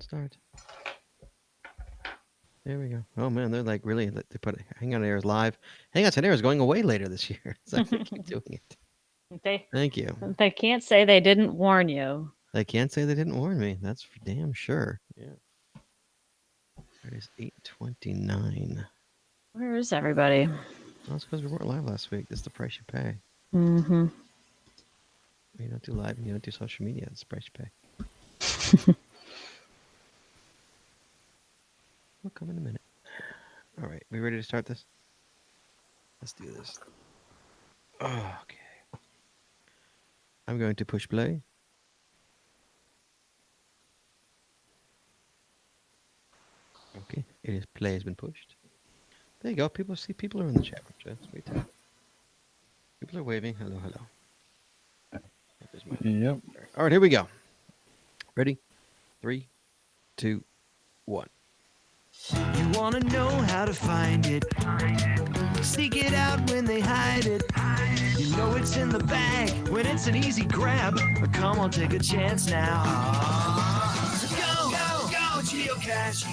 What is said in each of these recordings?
start. There we go. Oh man, they're like really. They put Hang On Air is live. Hang On Air is going away later this year. So I keep doing it. they Thank you. they can't say they didn't warn you. They can't say they didn't warn me. That's for damn sure. Yeah. It is 8:29. Where is everybody? Well, it's because we weren't live last week. This is the price you pay. Mm-hmm. You don't do live and you don't do social media. It's the price you pay. We'll come in a minute. All right, we ready to start this? Let's do this. Okay. I'm going to push play. Okay, it is play has been pushed. There you go. People are in the chat room. Sweet. People are waving. Hello, hello. Yep. All right, here we go. Ready? 3, 2, 1. You wanna know how to find it. Sneak it out when they hide it. You know it's in the bag when it's an easy grab. But come on, take a chance now. So go, geocache.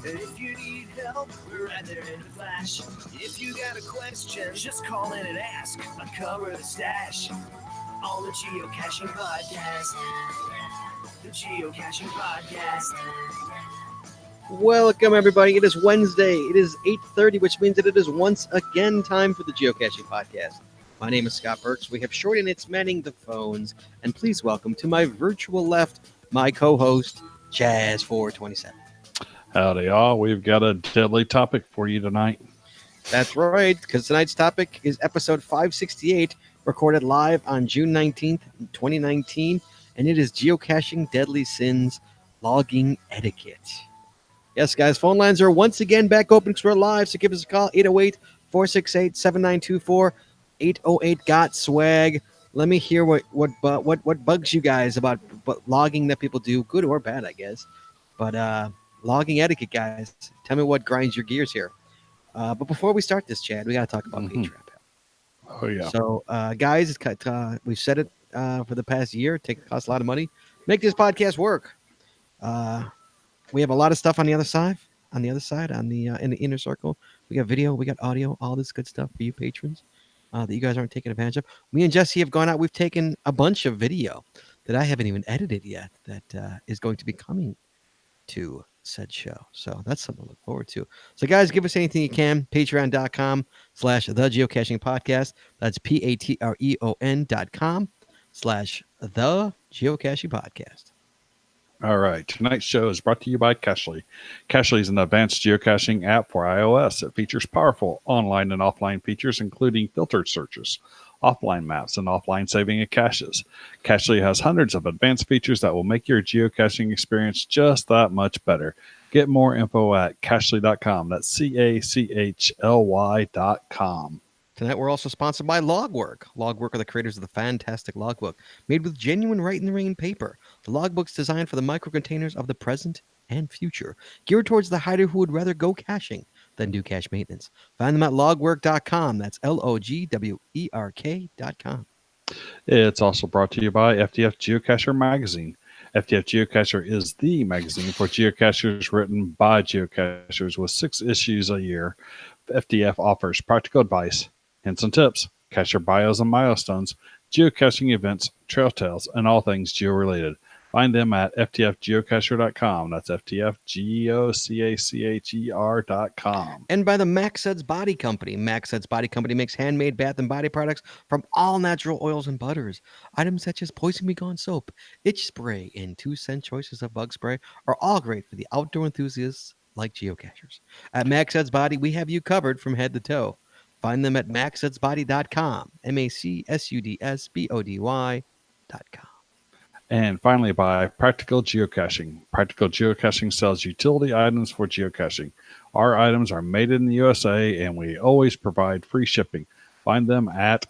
And if you need help, we're right there in a flash. If you got a question, just call in and ask. Uncover the stash on the Geocaching Podcast. The Geocaching Podcast. Welcome, everybody. It is Wednesday. It is 8:30, which means that it is once again time for the Geocaching Podcast. My name is Scott Burks. We have Short and It's manning the phones. And please welcome to my virtual left, my co-host, Jazz427. Howdy, y'all. We've got a deadly topic for you tonight. That's right, because tonight's topic is episode 568, recorded live on June 19th, 2019. And it is Geocaching Deadly Sins, Logging Etiquette. Yes, guys, phone lines are once again back open because we're live, so give us a call, 808-468-7924, 808-GOT-SWAG. Let me hear what bugs you guys about logging that people do, good or bad, I guess. But logging etiquette, guys, tell me what grinds your gears here. But before we start this, Chad, we got to talk about Patreon. Oh, yeah. So, guys, we've said it for the past year. It costs a lot of money. Make this podcast work. We have a lot of stuff on the other side, in the inner circle. We got video, we got audio, all this good stuff for you patrons that you guys aren't taking advantage of. Me and Jesse have gone out. We've taken a bunch of video that I haven't even edited yet that is going to be coming to said show. So that's something to look forward to. So, guys, give us anything you can. Patreon.com/the Geocaching Podcast. That's patreon.com/the Geocaching Podcast. All right. Tonight's show is brought to you by Cachly. Cachly is an advanced geocaching app for iOS. It features powerful online and offline features, including filtered searches, offline maps, and offline saving of caches. Cachly has hundreds of advanced features that will make your geocaching experience just that much better. Get more info at cachly.com. That's CACHLY.com. Tonight, we're also sponsored by Logwork. Logwork are the creators of the fantastic logbook, made with genuine write-in-the-rain paper. The logbook's designed for the micro-containers of the present and future, geared towards the hider who would rather go caching than do cache maintenance. Find them at logwork.com. That's LOGWERK.com. It's also brought to you by FTF Geocacher Magazine. FTF Geocacher is the magazine for geocachers written by geocachers with 6 issues a year. FTF offers practical advice, hints and tips, cacher bios and milestones, geocaching events, trail tales, and all things geo-related. Find them at ftfgeocacher.com. That's ftfgeocacher.com. And by the Maxed's Body Company. Maxed's Body Company makes handmade bath and body products from all natural oils and butters. Items such as Poison Be Gone soap, itch spray, and 2-cent choices of bug spray are all great for the outdoor enthusiasts like geocachers. At Maxed's Body, we have you covered from head to toe. Find them at maxedsbody.com. MACSUDSBODY.com. And finally, by Practical Geocaching. Practical Geocaching sells utility items for geocaching. Our items are made in the USA, and we always provide free shipping. Find them at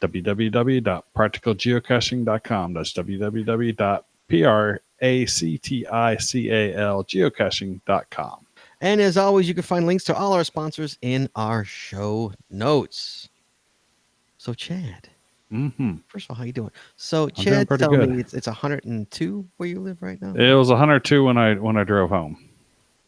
www.practicalgeocaching.com. That's www.practicalgeocaching.com. And as always, you can find links to all our sponsors in our show notes. So, Chad, Mm-hmm. First of all, how you doing? So doing Chad pretty telling good. me it's 102 where you live right now. It was 102 when I drove home.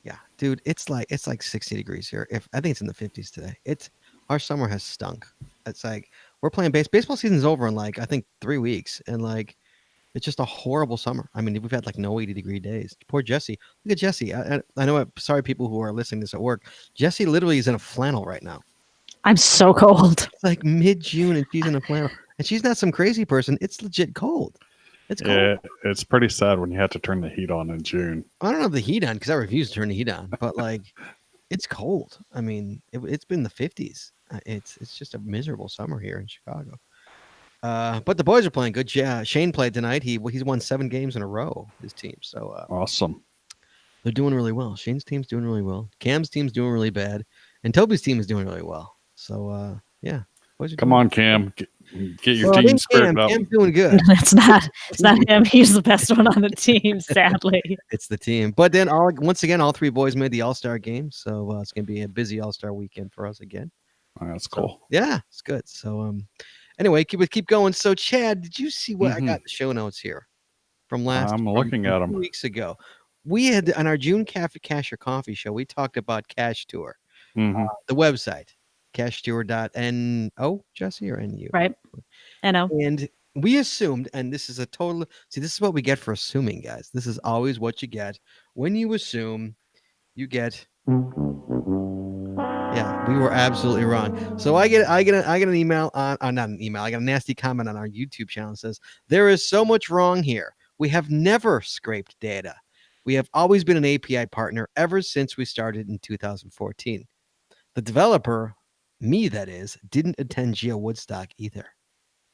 Yeah, dude, it's like 60 degrees here. If I think it's in the 50s today. It's our summer has stunk. It's like we're playing baseball season's over in like I think 3 weeks, and like it's just a horrible summer. I mean, we've had like no 80-degree days. Poor Jesse. Look at Jesse. I know. Sorry, people who are listening to this at work. Jesse literally is in a flannel right now. I'm so cold. It's like mid-June, and she's in a flannel, and she's not some crazy person. It's legit cold. It's cold. It's pretty sad when you have to turn the heat on in June. I don't have the heat on because I refuse to turn the heat on, but like it's cold. I mean, it's been the 50s. It's just a miserable summer here in Chicago. But the boys are playing good. Shane played tonight. He's won 7 games in a row. His team, so Awesome. they're doing really well. Shane's team's doing really well. Cam's team's doing really bad, and Toby's team is doing really well. So yeah, boys are Come doing on, Cam. Get your Well, it team ain't spirit up. Cam's doing good. It's not him. He's the best one on the team, sadly. It's the team. But then once again, all 3 boys made the All-Star game, so it's gonna be a busy All-Star weekend for us again. Oh, that's So, cool. yeah, it's good. So anyway, keep going. So Chad, did you see what I Mhm. got the show notes here from last I'm looking at 'em. 2 weeks ago? We had on our June Cash or Coffee show, we talked about Cash Tour, Hmm. the website, cashtour.no, Jesse, or NU. Right. I know. And we assumed, and this is this is what we get for assuming, guys. This is always what you get. When you assume, you get. Yeah, we were absolutely wrong. So I get an email on not an email. I got a nasty comment on our YouTube channel that says there is so much wrong here. We have never scraped data. We have always been an API partner ever since we started in 2014. The developer, me that is, didn't attend Geo Woodstock either.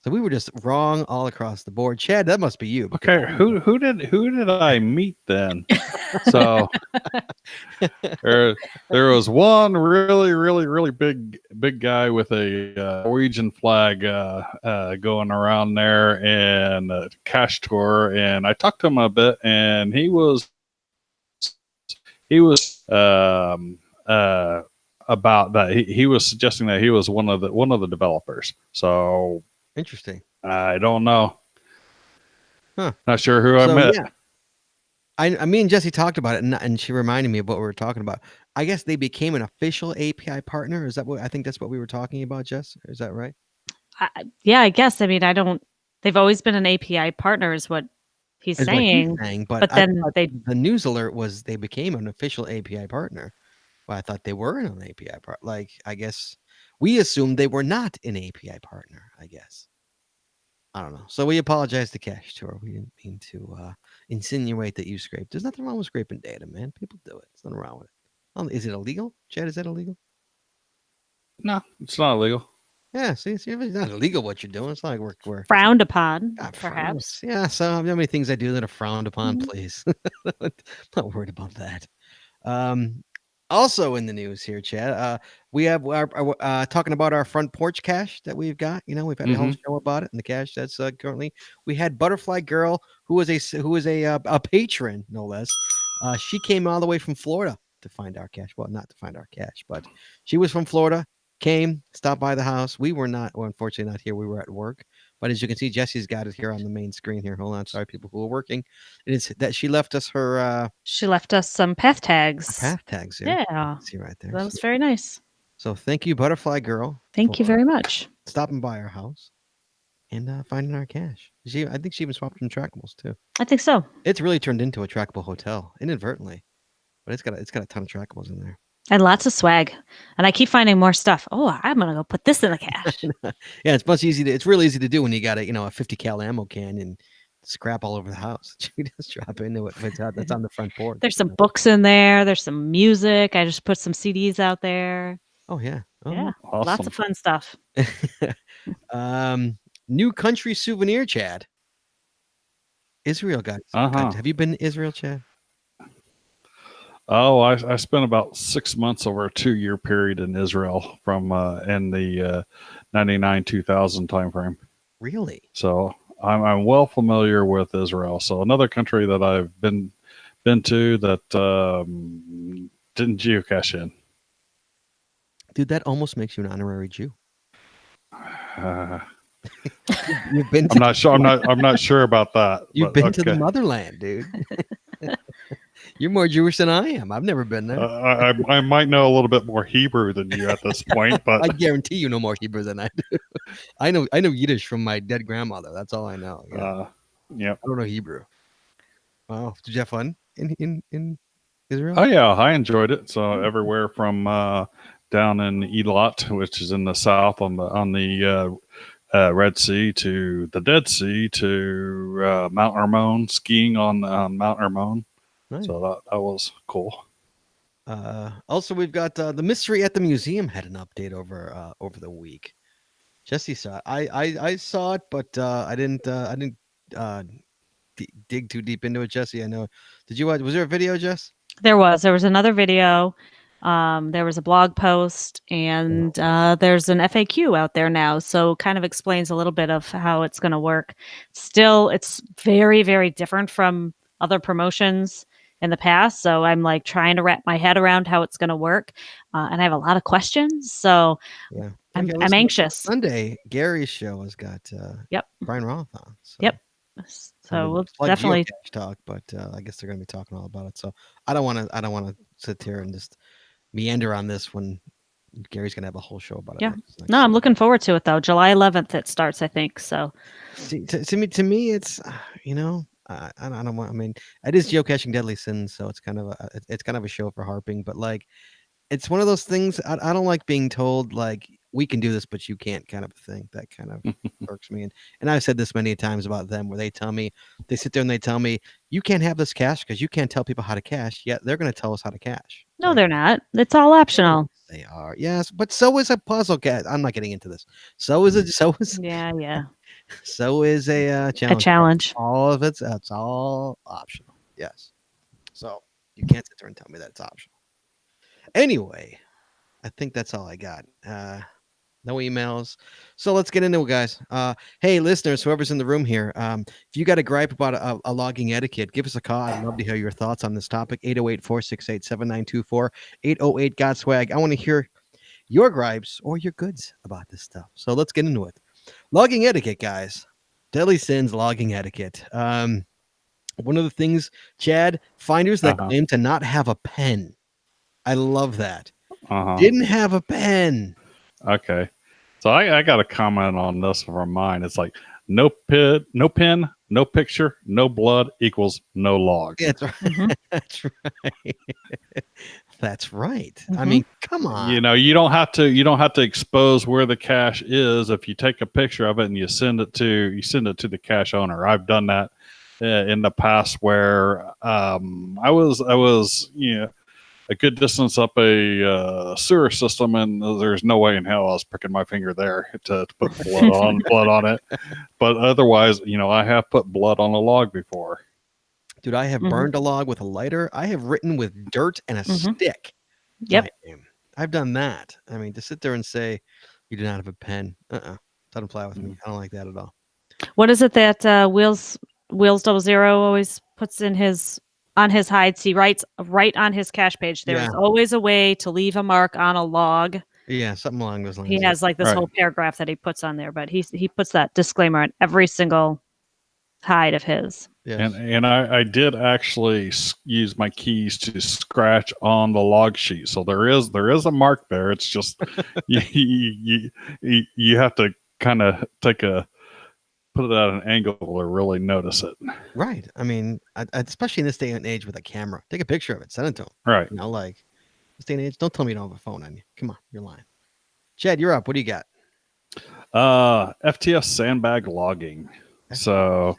So we were just wrong all across the board. Chad, that must be you. Okay, who did I meet then? So there was one really big guy with a Norwegian flag going around there and a cash tour, and I talked to him a bit, and he was about that. He was suggesting that he was one of the developers. So Interesting. I don't know. Huh. Not sure who I met. Yeah. I me and Jesse talked about it, and she reminded me of what we were talking about. I guess they became an official API partner. Is that what I think that's what we were talking about, Jess? Is that right? Yeah, I guess. I mean, they've always been an API partner is what he's Is what he's saying. saying, but but I then thought they- the news alert was they became an official API partner. Well, I thought they were an API partner. Like, I guess we assumed they were not an API partner, I guess. I don't know. So we apologize to Cash Tour. We didn't mean to insinuate that you scraped. There's nothing wrong with scraping data, man. People do it. There's nothing wrong with it. Is it illegal? Chad, is that illegal? No, it's not illegal. Yeah, see, if it's not illegal what you're doing, it's not like we're frowned upon, God, perhaps. Yeah, so how many things I do that are frowned upon, Mhm. please. Not worried about that. Also in the news here, Chad, we have our talking about our front porch cache that we've got. You know, we've had a whole show about it, and the cache that's currently we had Butterfly Girl, who is a patron, no less. She came all the way from Florida to find our cache. Well, not to find our cache, but she was from Florida. Came, stopped by the house. We were not, well, unfortunately, not here. We were at work. But as you can see, Jesse's got it here on the main screen here. Hold on. Sorry, people who are working. It's that she left us her She left us some path tags. path tags here. Yeah, See right there. that was very nice. So thank you, Butterfly Girl. Thank you for very much. stopping by our house and finding our cache. I think she even swapped some trackables too. I think so. It's really turned into a trackable hotel inadvertently, but it's got a ton of trackables in there. And lots of swag. And I keep finding more stuff. Oh, I'm gonna go put this in the cache. Yeah, it's real easy to do when you got a 50 cal ammo can and scrap all over the house. You just drop into it. That's on the front porch. There's some books in there. There's some music. I just put some CDs out there. Oh yeah. Oh, Yeah, Awesome. lots of fun stuff. New country souvenir, Chad. Israel, guys. Have you been to Israel, Chad? Oh, I spent about 6 months over a 2-year period in Israel from in the 99-2000 time frame. Really? So I'm well familiar with Israel. So another country that I've been to that didn't geocache in. Dude, that almost makes you an honorary Jew. You've been. I'm not sure. I'm not sure about that. You've but been to the okay. motherland, dude. You're more Jewish than I am. I've never been there. I might know a little bit more Hebrew than you at this point, but I guarantee you know more Hebrew than I do. I know Yiddish from my dead grandmother. That's all I know. Yeah. Yep. I don't know Hebrew. Wow. Did you have fun in Israel? Oh yeah, I enjoyed it. So everywhere from down in Eilat, which is in the south on the Red Sea, to the Dead Sea, to Mount Hermon, skiing on Mount Hermon. Nice. So that was cool. Also, we've got the Mystery at the Museum had an update over the week. Jesse saw it. I saw it, but I didn't dig too deep into it. Jesse, I know. Did you watch? Was there a video, Jess? There was another video. There was a blog post, and there's an FAQ out there now. So kind of explains a little bit of how it's going to work. Still, it's very, very different from other promotions in the past. So I'm like trying to wrap my head around how it's going to work. And I have a lot of questions. So Yeah. I'm Okay, listen, anxious. Sunday, Gary's show has got Yep. Brian Roth on. So. Yep. So we'll It's like definitely geocache talk, but I guess they're going to be talking all about it. So I don't want to sit here and just meander on this when Gary's going to have a whole show about it. Yeah. next No, I'm Sunday. looking forward to it though. July 11th it starts, I think. So See, to me, it's I don't want. I mean, it is geocaching deadly sins, so it's kind of a show for harping, but like it's one of those things. I don't like being told like we can do this, but you can't, kind of a thing. That kind of irks me. And I've said this many times about them, where they sit there and they tell me you can't have this cache because you can't tell people how to cache. Yet they're going to tell us how to cache. no, Like, they're not. It's all optional. they are, yes, but so is a puzzle cache. I'm not getting into this. So is Yeah. so is a A challenge. challenge. All of it's all optional. Yes. So you can't sit there and tell me that it's optional. Anyway, I think that's all I got. No emails. So let's get into it, guys. Hey, listeners, whoever's in the room here, if you got a gripe about a logging etiquette, give us a call. I'd love to hear your thoughts on this topic. 808-468-7924, 808 Got Swag. I want to hear your gripes or your goods about this stuff. So let's get into it. Logging etiquette, guys. Deadly sins, logging etiquette. One of the things, Chad, finders that claim to not have a pen. I love that. Didn't have a pen. Okay. So I got a comment on this from mine. It's like no pen, no picture, no blood equals no log. That's right. Mhm. That's right. That's right. I Mhm. mean, come on. You know, you don't have to expose where the cache is. If you take a picture of it and you send it to the cache owner. I've done that in the past where I was a good distance up a sewer system, and there's no way in hell I was pricking my finger there to put blood on it. But otherwise, I have put blood on a log before. Dude, I have Mhm. burned a log with a lighter. I have written with dirt and a Mhm. stick. Yep. my name. I've done that. I mean, to sit there and say you do not have a pen, doesn't fly with me. I don't like that at all. What is it that Wheels 00 always puts on his hides? He writes right on his cache page. There is Yeah. always a way to leave a mark on a log. Yeah, something along those lines. He yeah. has like this Right. whole paragraph that he puts on there, but he puts that disclaimer on every single hide of his. Yes. And I did actually use my keys to scratch on the log sheet, so there is a mark there. It's just you have to kind of put it at an angle to really notice it. Right. I mean, especially in this day and age with a camera, take a picture of it, send it to him. Right. Like this day and age, don't tell me you don't have a phone on you. Come on, you're lying. Chad, you're up. What do you got? FTS sandbag logging. So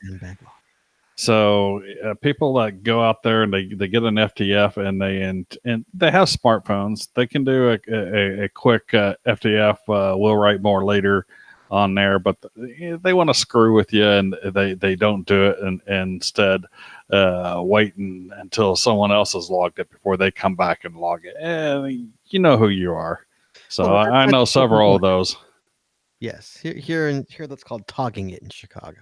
people that go out there and they get an FTF and they have smartphones, they can do a quick FTF. We'll write more later on there, but they want to screw with you and they don't do it and instead waiting until someone else has logged it before they come back and log it. And you know who you are. So Well, I know several of those. Yes, here that's called togging it in Chicago,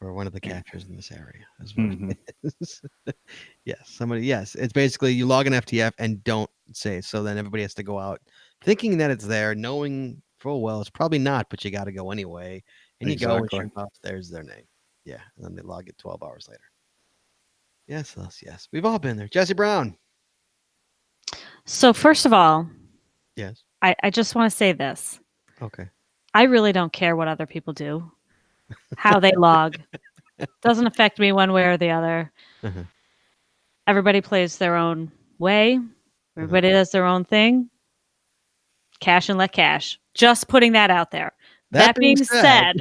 or one of the catchers in this area. Is what it is. Yes, it's basically you log an FTF and don't say. So then everybody has to go out thinking that it's there, knowing full well it's probably not, but you got to go anyway. And you go and Exactly. sure enough, there's their name. Yeah, and then they log it 12 hours later. Yes, yes. We've all been there. Jesse Brown. So first of all, Yes. I just want to say this. Okay. I really don't care what other people do, how they log. Doesn't affect me one way or the other. Uh-huh. Everybody plays their own way. Everybody does their own thing. Cash and let cash. Just putting that out there. That being said,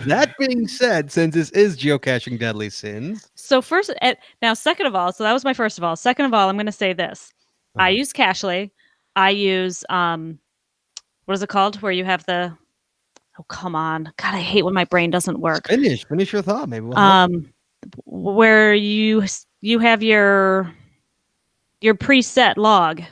that being said, since this is geocaching deadly sins. so second of all, so that was my first of all. Second of all, I'm going to say this. I use Cashly. I use what is it called? Where you have the come on. God, I hate when my brain doesn't work. Finish your thought. Maybe we'll help. Where you have your preset log.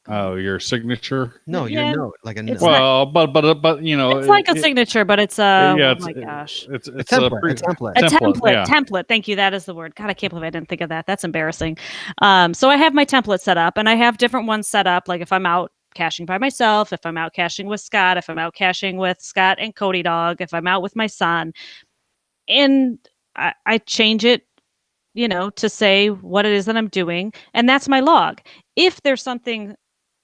Oh, your signature. No, Yeah, your note, like a note. Well, but you know, it's like a signature, but it's yeah, oh it's, my gosh. it's a template. A template. A template. Yeah. Template. Thank you. That is the word. God, I can't believe I didn't think of that. That's embarrassing. So I have my template set up, and I have different ones set up. Like if I'm out caching by myself, if I'm out caching with Scott, if I'm out caching with Scott and Cody Dog, if I'm out with my son, and I change it, to say what it is that I'm doing, and that's my log. If there's something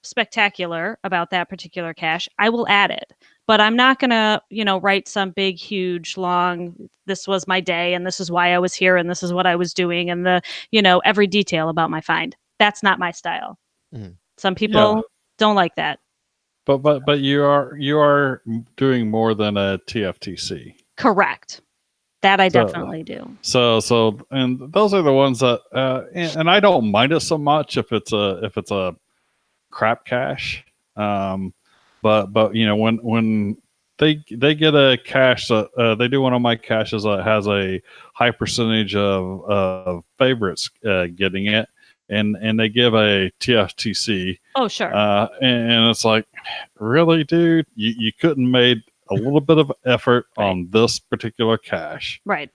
spectacular about that particular cache, I will add it. But I'm not going to, write some big, huge, long, this was my day and this is why I was here and this is what I was doing and every detail about my find. That's not my style. Mhm. Some people don't like that. But you are doing more than a TFTC. Correct. That I definitely do. So and those are the ones that and I don't mind it so much if it's a crap cache. But when they get a cache that they do one of my caches that has a high percentage of favorites getting it, and they give a TFTC. Oh sure. And it's like, really, dude, you couldn't made a little bit of effort on this particular cache. Right.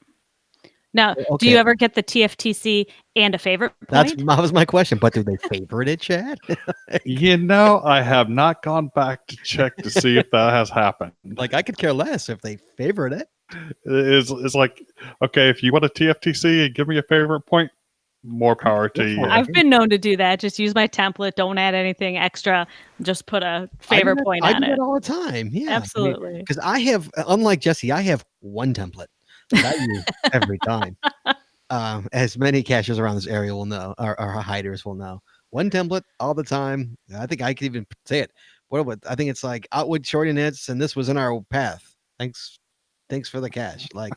Now, do you ever get the TFTC and a favorite point? That was my question. But do they favorite it, Chad? I have not gone back to check to see if that has happened. Like, I could care less if they favorite it. It's like, okay, if you want a TFTC and give me a favorite point, more power to you. I've been known to do that. Just use my template. Don't add anything extra. Just put a favorite point on it. I do it all the time. Yeah, absolutely. Because I have, unlike Jesse, I have one template that I use every time. As many caches around this area will know, our hiders will know. One template all the time. I think I could even say it. I think it's like Outwood Shorty Knits, and this was in our path. Thanks for the cache. Like,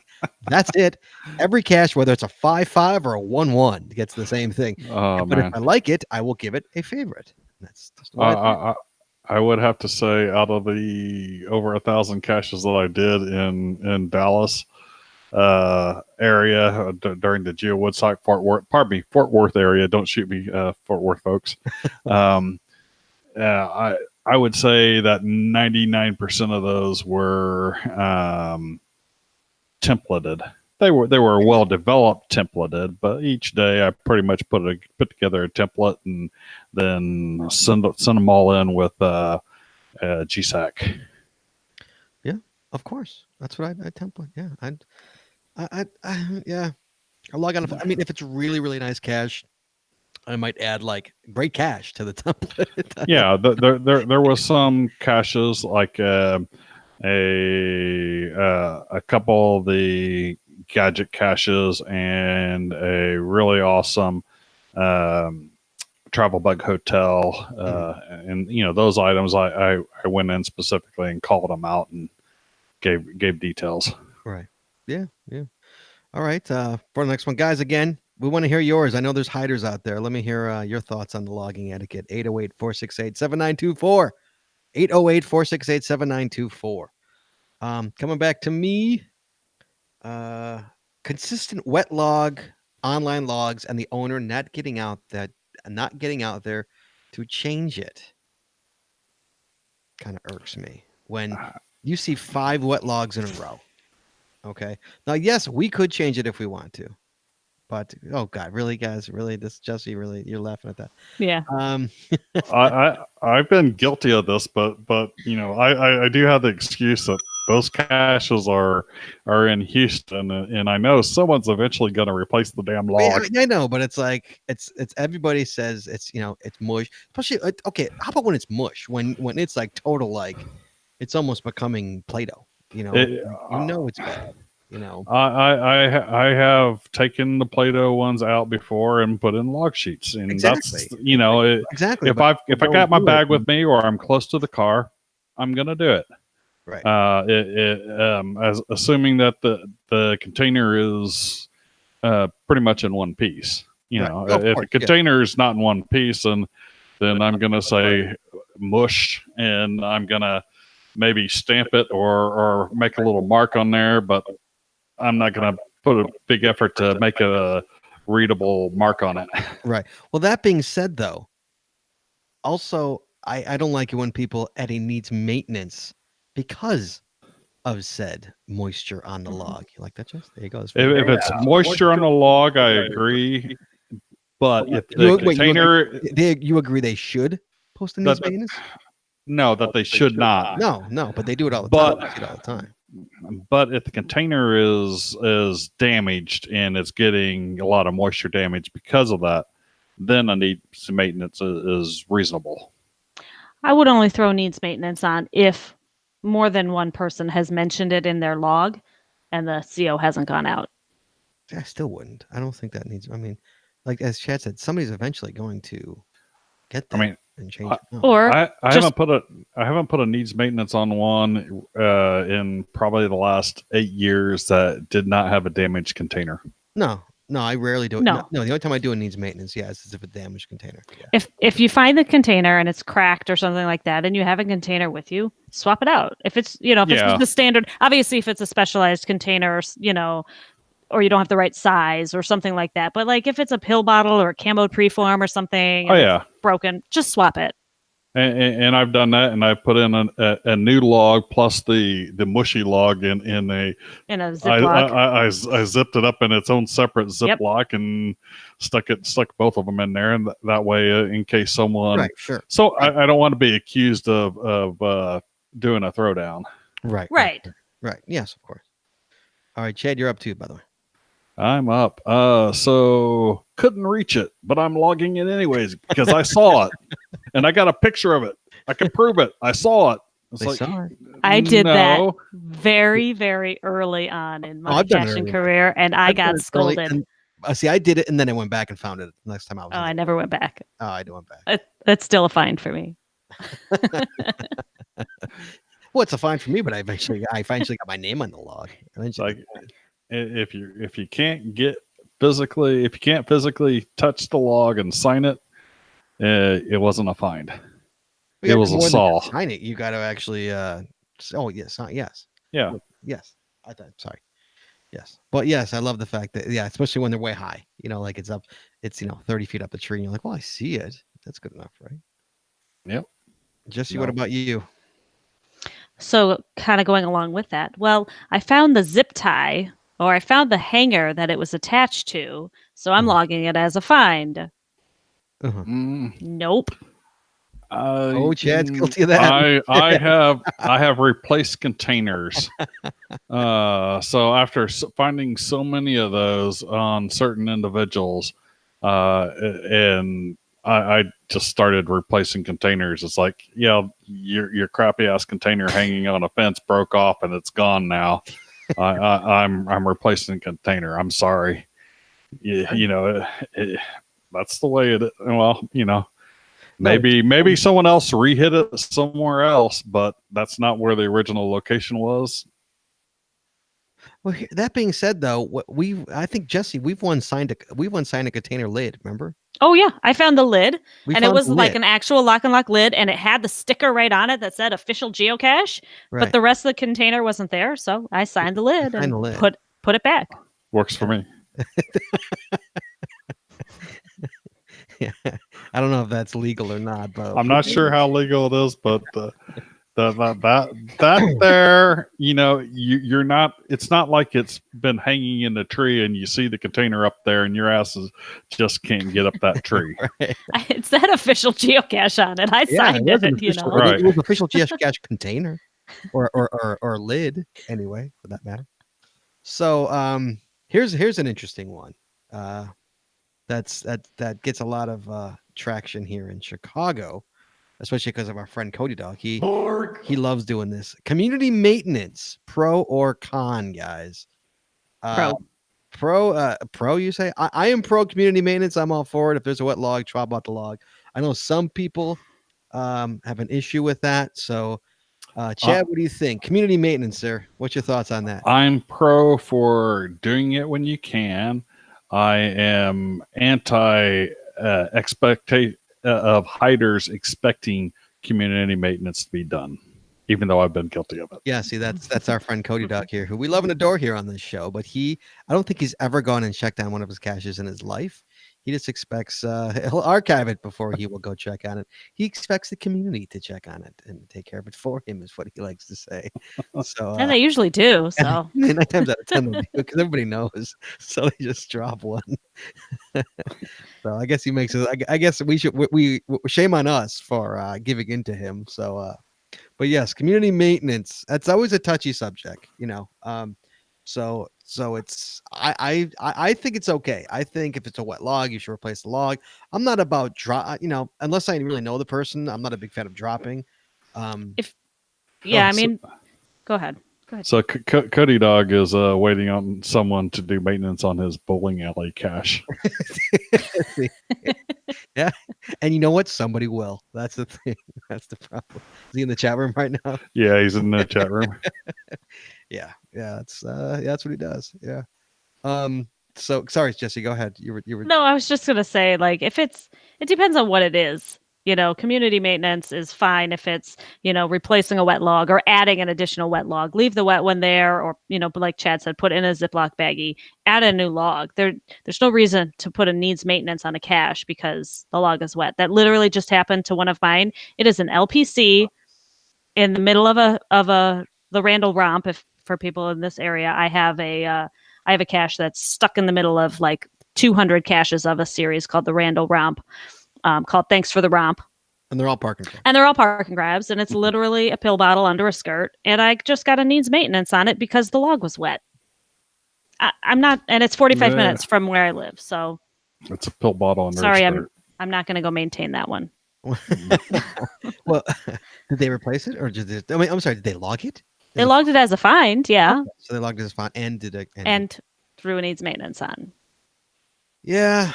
that's it. Every cache, whether it's a 5-5 or a 1-1, gets the same thing. Oh, but man. if I like it, I will give it a favorite. That's just I would have to say, out of the over 1,000 caches that I did in Dallas area during the Geo Woodstock Fort Worth area. Don't shoot me, Fort Worth folks. I would say that 99% of those were templated. They were well developed templated, but each day I pretty much put together a template and then send them all in with GSAC. Yeah, of course. That's what I template. Yeah, I log on. I mean, if it's really really nice cache, I might add like great cache to the template. Yeah, there was some caches like a couple of the gadget caches and a really awesome travel bug hotel, and those items I went in specifically and called them out and gave details. Right. Yeah. All right. For the next one, guys, again, we want to hear yours. I know there's hiders out there. Let me hear your thoughts on the logging etiquette. 808-468-7924. 808-468-7924. Coming back to me, consistent wet log, online logs, and the owner not getting out there to change it. Kind of irks me when you see 5 wet logs in a row. Okay. Now, yes, we could change it if we want to. But oh god, really, guys, really, this Jesse, really, you're laughing at that. Yeah. I've been guilty of this, but I do have the excuse that those caches are in Houston, and I know someone's eventually going to replace the damn log. I know, but it's like it's everybody says it's it's mush. Especially okay, how about when it's mush? When it's like total like it's almost becoming Play-Doh. It's bad. I have taken the Play-Doh ones out before and put in log sheets, and Exactly. that's Exactly. If I got my bag with me or I'm close to the car, I'm gonna do it. Right. As assuming that the container is pretty much in one piece. If the container is not in one piece, then I'm gonna say mush, and I'm gonna maybe stamp it or make a little mark on there, but I'm not going to put a big effort to make a readable mark on it. Right. Well, that being said, though, also, I don't like it when people adding needs maintenance because of said moisture on the log. You like that, Jess? There you go. If it's moisture on the log, I agree. But if the container... you agree they should post a needs maintenance? No, that they should not. No, but they do it all the time. I see it all the time. But if the container is damaged and it's getting a lot of moisture damage because of that, then a needs maintenance is reasonable. I would only throw needs maintenance on if more than one person has mentioned it in their log and the CO hasn't gone out. I still wouldn't. I don't think that needs. I mean, like as Chad said, somebody's eventually going to get that. And change it. Or I haven't put a needs maintenance on one in probably the last 8 years that did not have a damaged container. No, I rarely do it. No, the only time I do a needs maintenance, is if a damaged container. Yeah. If you find the container and it's cracked or something like that, and you have a container with you, swap it out. If it's it's the standard, obviously if it's a specialized container, or you don't have the right size or something like that. But like if it's a pill bottle or a camoed preform or something, broken, just swap it. And I've done that, and I put in a new log plus the mushy log in a Ziploc. I zipped it up in its own separate Ziploc and stuck both of them in there, and that way in case someone. Right. Sure. So I don't want to be accused of doing a throwdown. Right. Yes, of course. All right, Chad, you're up too, by the way. I'm up. So couldn't reach it, but I'm logging it anyways because I saw it and I got a picture of it. I can prove it. I saw it. I did that very, very early on in my caching career, and I got scolded. See, I did it, and then I went back and found it next time I was. I never went back. Oh, I went back. That's still a fine for me. Well, it's a fine for me, but I eventually got my name on the log. If you can't physically touch the log and sign it, it wasn't a find. It was a saw. Sign it. You got to actually. Yes. Yeah. Yes. I thought. Sorry. Yes. But yes, I love the fact that especially when they're way high. Like it's up. It's 30 feet up the tree, and you're like, well, I see it. That's good enough, right? Yep. Jesse, what about you? So, kind of going along with that. Well, I found the zip tie. Or I found the hanger that it was attached to, so I'm logging it as a find. Nope. Chad's guilty of that. I have replaced containers. So after finding so many of those on certain individuals, and I just started replacing containers. It's like, your crappy ass container hanging on a fence broke off and it's gone now. I'm replacing a container. I'm sorry. That's the way it is. Well, maybe someone else rehit it somewhere else, but that's not where the original location was. Well, that being said, though, I think Jesse, we've won signed a container lid. Remember? Oh yeah, I found the lid, and it was like an actual lock and lock lid, and it had the sticker right on it that said official geocache. Right. But the rest of the container wasn't there, so I signed the lid and put it back. Works for me. Yeah, I don't know if that's legal or not, but I'm not sure how legal it is, but that there, you're not. It's not like it's been hanging in the tree and you see the container up there and your asses just can't get up that tree. Right. It's that official geocache on it. I signed was an it, you official, know. Right. It was an official geocache container, or lid, anyway, for that matter. So here's an interesting one. That gets a lot of traction here in Chicago, especially because of our friend Cody Dog. He loves doing this. Community maintenance, pro or con, guys? Pro, you say? I am pro community maintenance. I'm all for it. If there's a wet log, swap out the log. I know some people have an issue with that. So, Chad, what do you think? Community maintenance, sir. What's your thoughts on that? I'm pro for doing it when you can. I am anti expectation of hiders expecting community maintenance to be done, even though I've been guilty of it. Yeah, see, that's our friend Cody Dog here, who we love and adore here on this show. But I don't think he's ever gone and checked on one of his caches in his life. He just expects he'll archive it before he will go check on it. He expects the community to check on it and take care of it for him, is what he likes to say. So And they usually do. So 9 times out of 10 they do, because everybody knows. So they just drop one. So I guess he makes it. I guess we should we shame on us for giving in to him. So but yes, community maintenance, that's always a touchy subject, you know. So it's I think it's okay. I think if it's a wet log, you should replace the log. I'm not about unless I really know the person. I'm not a big fan of dropping. yeah, I mean, go ahead. So Cody Dog is waiting on someone to do maintenance on his bowling alley cache. Yeah, and you know what? Somebody will. That's the thing. That's the problem. Is he in the chat room right now? Yeah, he's in the chat room. Yeah, that's what he does. Yeah. So sorry, Jesse, go ahead. You were No, I was just gonna say, like, it depends on what it is. You know, community maintenance is fine if it's, replacing a wet log or adding an additional wet log. Leave the wet one there, or, like Chad said, put in a Ziploc baggie, add a new log. There's no reason to put a needs maintenance on a cache because the log is wet. That literally just happened to one of mine. It is an LPC in the middle of the Randall Romp. If for people in this area, I have a cache that's stuck in the middle of like 200 caches of a series called the Randall Romp. Called Thanks for the Romp. And they're all parking grabs. And they're all parking grabs. And it's literally a pill bottle under a skirt. And I just got a needs maintenance on it because the log was wet. I'm not, and it's 45 minutes from where I live. So it's a pill bottle under sorry, a skirt. I'm not going to go maintain that one. Well, did they replace it or I'm sorry, did they log it? They logged it as a find. Yeah. Okay. So they logged it as a find and did it. And threw a needs maintenance on. Yeah.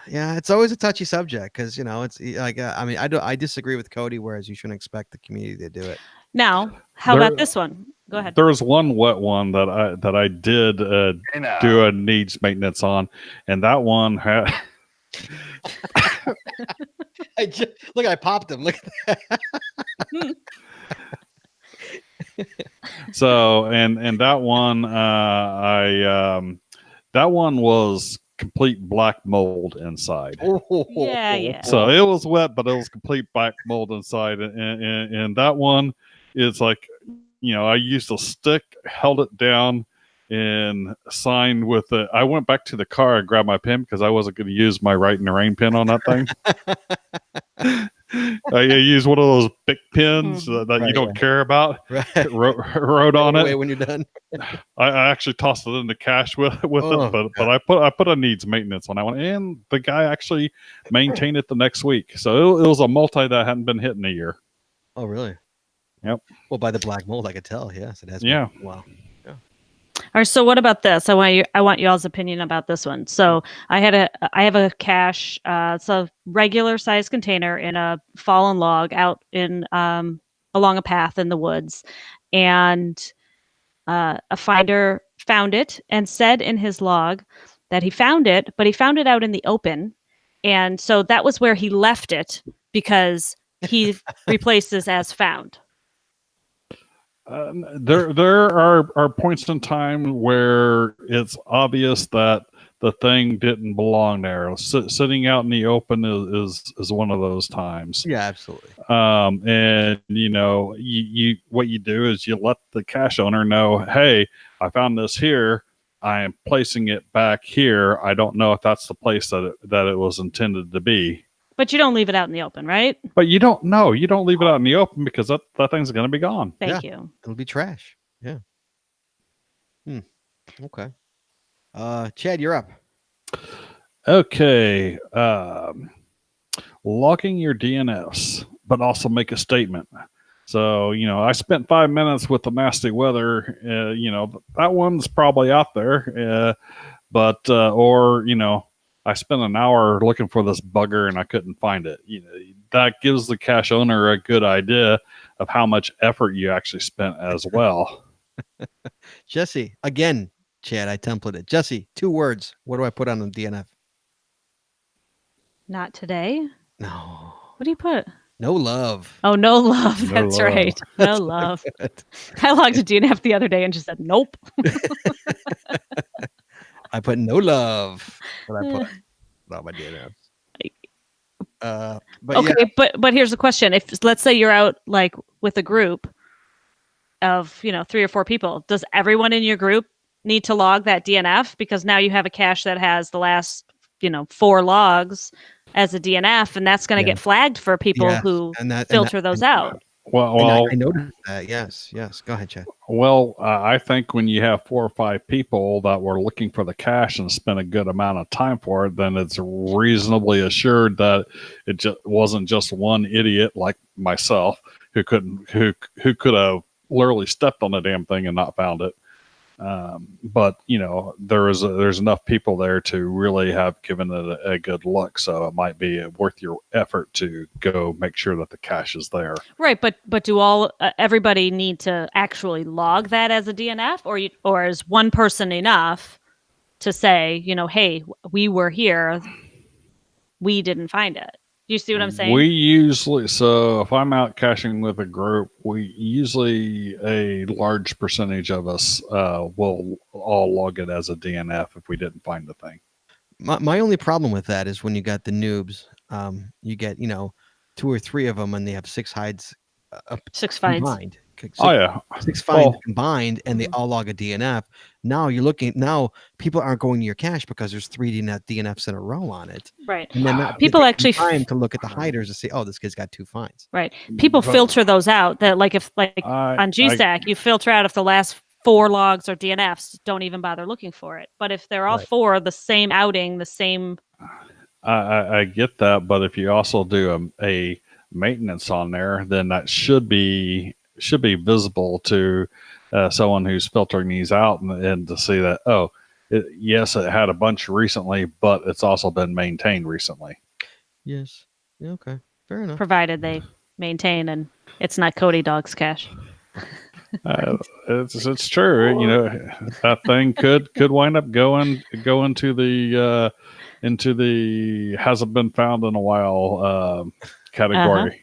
Yeah, it's always a touchy subject because it's like I disagree with Cody. Whereas you shouldn't expect the community to do it. Now, how about this one? Go ahead. There was one wet one that I did do a needs maintenance on, and that one had. I popped him. Look at that. So and that one that one was complete black mold inside. Yeah. So it was wet, but it was complete black mold inside. And that one is like, I used a stick, held it down, and signed with it. I went back to the car and grabbed my pen because I wasn't going to use my Write in the Rain pen on that thing. I used one of those big pens that you don't care about. Right. Wrote on it. When you're done. I actually tossed it in the cache with it, but I put a needs maintenance on that one, and the guy actually maintained it the next week. So it was a multi that hadn't been hit in a year. Oh, really? Yep. Well, by the black mold, I could tell. Yes, it has. Yeah. Wow. All right. So what about this? I want y'all's opinion about this one. So I have a cache. It's a regular size container in a fallen log out in along a path in the woods, and a finder found it and said in his log that he found it, but he found it out in the open, and so that was where he left it because he replaces as found. There are points in time where it's obvious that the thing didn't belong there. Sitting out in the open is one of those times. Yeah, absolutely. And you what you do is you let the cache owner know, hey, I found this here. I am placing it back here. I don't know if that's the place that it was intended to be. But you don't leave it out in the open, right? But you don't know. You don't leave it out in the open because that thing's going to be gone. Thank you. It'll be trash. Yeah. Okay. Chad, you're up. Okay. Logging your DNS, but also make a statement. So, I spent 5 minutes with the nasty weather. That one's probably out there. Or I spent an hour looking for this bugger and I couldn't find it. That gives the cache owner a good idea of how much effort you actually spent as well. Jesse, again, Chad, I templated. Jesse, 2 words. What do I put on the DNF? Not today. No. What do you put? No love. Oh, no love. No That's love. right. No love. I logged a DNF the other day and just said, nope. I put no love. What I put on my DNF. But Okay, yeah. but here's the question. If let's say you're out like with a group of 3 or 4 people, does everyone in your group need to log that DNF? Because now you have a cache that has the last 4 logs as a DNF, and that's going to get flagged for people who filter those out. Well, I noticed that. Yes. Go ahead, Chad. Well, I think when you have 4 or 5 people that were looking for the cache and spent a good amount of time for it, then it's reasonably assured that it wasn't just one idiot like myself who could have literally stepped on the damn thing and not found it. But there's enough people there to really have given it a good look, so it might be worth your effort to go make sure that the cache is there. Right, but do everybody need to actually log that as a DNF, or is one person enough to say, hey, we were here, we didn't find it? Do you see what I'm saying? So if I'm out caching with a group, usually a large percentage of us will all log it as a DNF if we didn't find the thing. My only problem with that is when you got the noobs, you get 2 or 3 of them and they have 6 hides 6 finds combined. 6 finds combined, and they all log a DNF. Now people aren't going to your cache because there's 3 DNFs in a row on it. Right. And then people actually time to look at the hiders and say, oh, this kid's got 2 finds. Right. People filter those out. That on GStack, you filter out if the last 4 logs are DNFs. Don't even bother looking for it. But if they're all 4 the same outing, the same. I get that, but if you also do a maintenance on there, then that should be visible to someone who's filtering these out and to see that, it had a bunch recently, but it's also been maintained recently. Yes. Yeah, okay. Fair enough. Provided they maintain and it's not Cody Dog's cache. It's true. That thing could wind up going into the hasn't been found in a while category.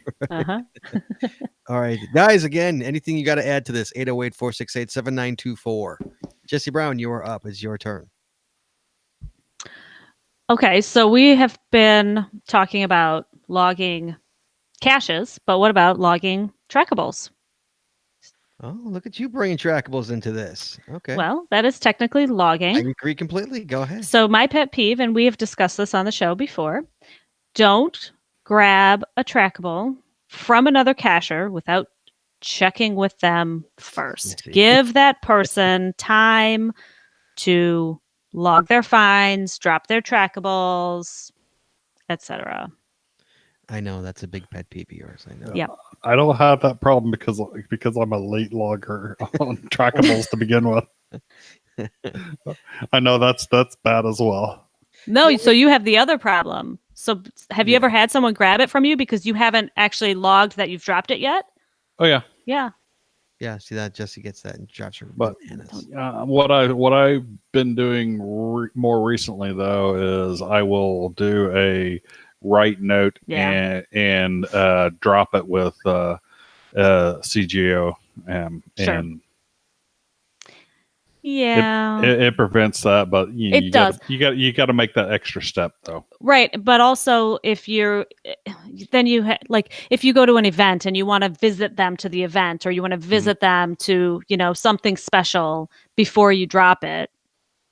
All right, guys, again, anything you got to add to this? 808-468-7924. Jesse Brown, you are up. It's your turn. Okay, so we have been talking about logging caches, but what about logging trackables? Oh, look at you bringing trackables into this. Okay. Well, that is technically logging. I agree completely. Go ahead. So my pet peeve, and we have discussed this on the show before, don't grab a trackable from another cacher without checking with them first. Give that person time to log their finds, drop their trackables, etc. I know that's a big pet peeve of yours. I know. Yeah. I don't have that problem because I'm a late logger on trackables to begin with. I know that's bad as well. No, so you have the other problem. So have you ever had someone grab it from you because you haven't actually logged that you've dropped it yet? Oh yeah. Yeah. Yeah, see that Jesse gets that and drops her bananas. What I've been doing more recently though is I will do a write note and drop it with CGO and yeah, it prevents that, but it does. You got to make that extra step though. Right, but also if you're then if you go to an event and you want to visit them to the event, or you want to visit them to something special before you drop it,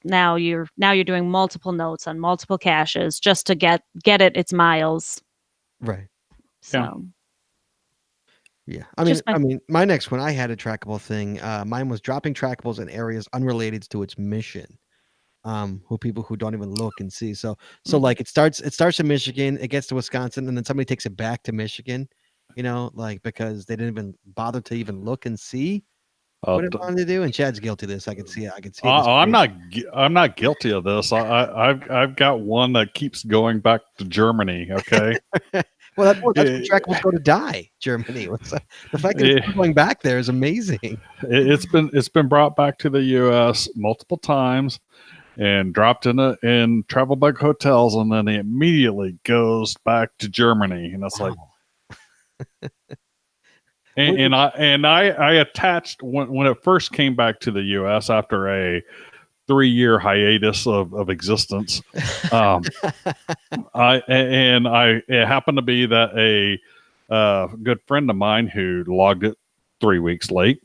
now you're doing multiple notes on multiple caches just to get it its miles. Right. So Yeah. Just I mean, my next one, I had a trackable thing. Mine was dropping trackables in areas unrelated to its mission. People who don't even look and see. So like it starts in Michigan, it gets to Wisconsin, and then somebody takes it back to Michigan, like because they didn't even bother to even look and see what it wanted to do. And Chad's guilty of this. I can see it. I'm not guilty of this. I've got one that keeps going back to Germany. Okay. Well, that's where trackables go to die. Germany. The fact that it's going back there is amazing. It's been brought back to the U.S. multiple times and dropped in travel bug hotels, and then it immediately goes back to Germany, and it's like. And I attached when it first came back to the U.S. after a 3-year hiatus of existence. It happened to be that a good friend of mine who logged it 3 weeks late.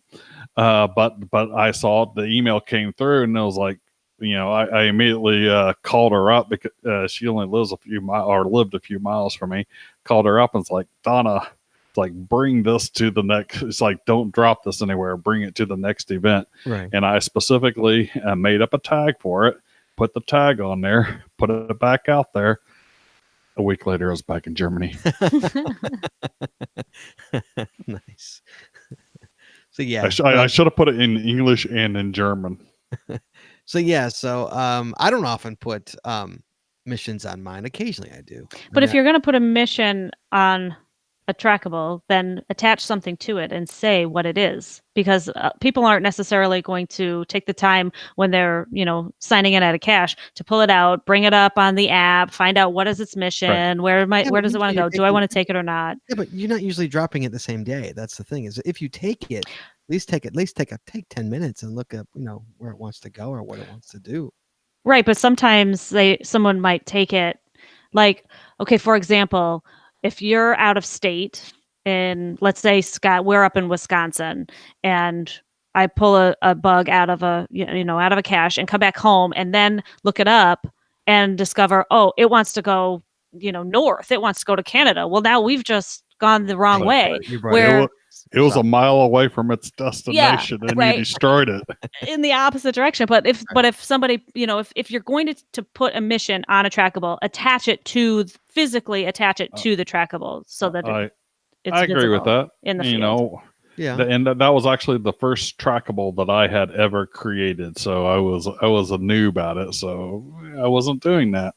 But I saw the email came through, and it was like, I immediately called her up because she only lived a few miles from me. Called her up and it's like, Donna. It's like, bring this to the next. It's like, don't drop this anywhere. Bring it to the next event. Right. And I specifically made up a tag for it, put the tag on there, put it back out there. A week later, I was back in Germany. Nice. So yeah, I should have put it in English and in German. So I don't often put missions on mine. Occasionally, I do. But if you're going to put a mission on a trackable, then attach something to it and say what it is, because people aren't necessarily going to take the time when they're signing in at a cache to pull it out, bring it up on the app, find out what is its mission, where does it want to go, do I want to take it or not. Yeah, but you're not usually dropping it the same day. That's the thing, is if you take it, at least take 10 minutes and look up where it wants to go or what it wants to do. Right, but sometimes someone might take it, like, okay, for example, if you're out of state, and let's say, Scott, we're up in Wisconsin, and I pull a bug out of a cache and come back home and then look it up and discover, oh, it wants to go, north. It wants to go to Canada. Well, now we've just gone the wrong way. Where it was a mile away from its destination, and you destroyed it in the opposite direction. But if somebody, if you're going to put a mission on a trackable, physically attach it to the trackable so that it's I agree with that. In the field. And that was actually the first trackable that I had ever created. So I was a noob at it. So I wasn't doing that.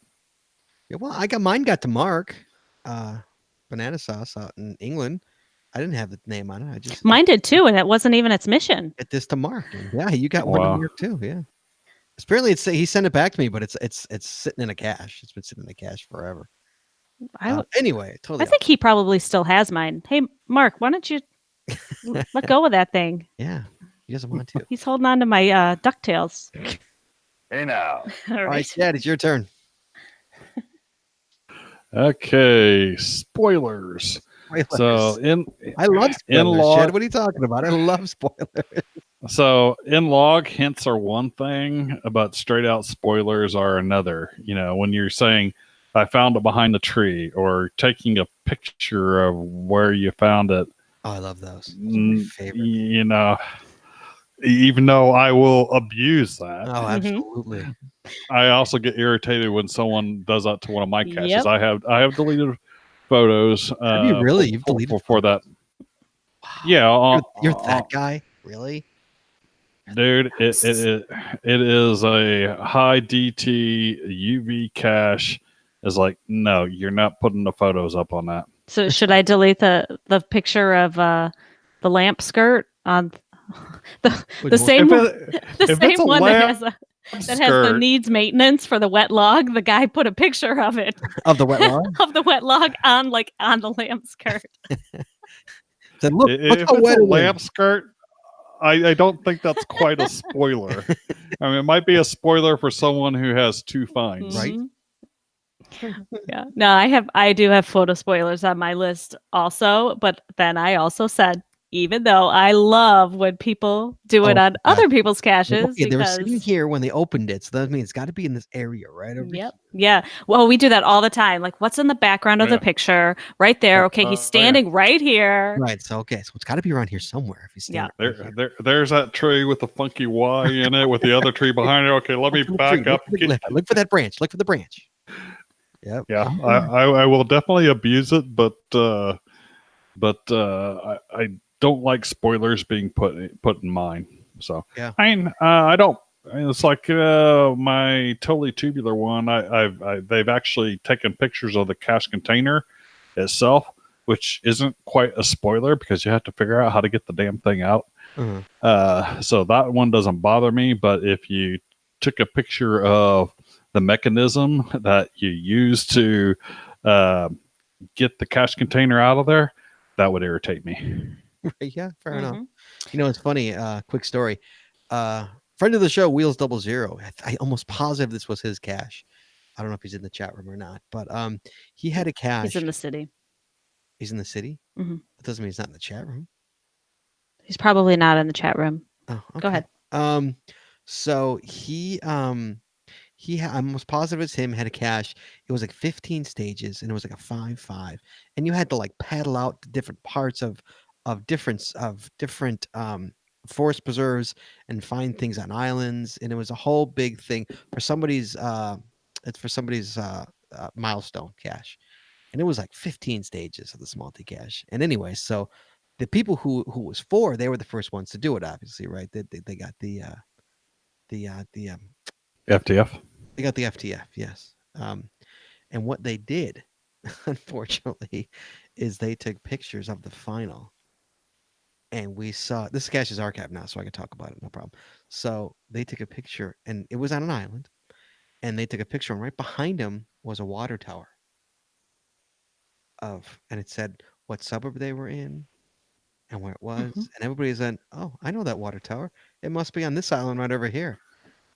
Yeah, well, mine got to Mark, banana sauce out in England. I didn't have the name on it. Mine did too, and it wasn't even its mission. Get this to Mark. Yeah, you got one in here too. Yeah. Apparently, he sent it back to me, but it's sitting in a cache. It's been sitting in a cache forever. Anyway, totally. I think he probably still has mine. Hey, Mark, why don't you let go of that thing? Yeah, he doesn't want to. He's holding on to my DuckTales. Hey now. All right, Dad, it's your turn. Okay, spoilers. So I love spoilers. Chad, what are you talking about? I love spoilers. So in log, hints are one thing, but straight out spoilers are another. When you're saying, I found it behind the tree, or taking a picture of where you found it. Oh, I love those. Those are my favorite. Even though I will abuse that. Oh, absolutely. I also get irritated when someone does that to one of my caches. Yep. I have deleted photos. Have you really? You've deleted for that? Wow. Yeah. You're that guy? Really? Dude, it is a high DT UV cache. Is like, no, you're not putting the photos up on that. So should I delete the picture of the lamp skirt on the same one that has the needs maintenance for the wet log? The guy put a picture of it. Of the wet log? Of the wet log on the lamp skirt. Said, look if it's a lamp skirt, I don't think that's quite a spoiler. I mean, it might be a spoiler for someone who has 2 finds. Right. Yeah. No, I do have photo spoilers on my list also, but then I also said even though I love when people do it Oh, on God. other people's caches. Okay, they were sitting Because here when they opened it, so that means it's got to be in this area, right? Over Yep. Yeah. Well, we do that all the time. Like, what's in the background of the Yeah. picture? Right there. Yeah. Okay, he's Yeah. standing right here. Right. So okay, so it's got to be around here somewhere. If you stand Yeah. right here. There's that tree with the funky Y in it, with the other tree behind it. Okay, let me Look for the back tree, up. look for that branch. Look for the branch. Yep. Yeah, Oh, I will definitely abuse it, but I don't like spoilers being put in mine. So Yeah. I don't. It's like my totally tubular one. They've actually taken pictures of the cache container itself, which isn't quite a spoiler because you have to figure out how to get the damn thing out. So that one doesn't bother me. But if you took a picture of the mechanism that you use to get the cache container out of there, that would irritate me. Yeah, fair enough. Mhm. You know, it's funny. Quick story. Friend of the show, Wheels 00. I almost positive this was his cache. I don't know if he's in the chat room or not, but he had a cache. He's in the city. He's in the city. Mhm. That doesn't mean he's not in the chat room. He's probably not in the chat room. Oh, Go ahead. So I'm almost positive it's him, had a cache. It was like 15 stages and it was like a 5-5. And you had to like paddle out to different parts of different forest preserves and find things on islands. And it was a whole big thing for somebody's milestone cache. And it was like 15 stages of this multi-cache. And anyway, so the people who was for, they were the first ones to do it, obviously, right? They got the FTF. They got the FTF, yes. And what they did, unfortunately, is they took pictures of the final. And we saw this cache is archived now, so I can talk about it, no problem. So they took a picture, and it was on an island, and they took a picture, and right behind them was a water tower and it said what suburb they were in and where it was. Mhm. And everybody said, "Oh, I know that water tower. It must be on this island right over here."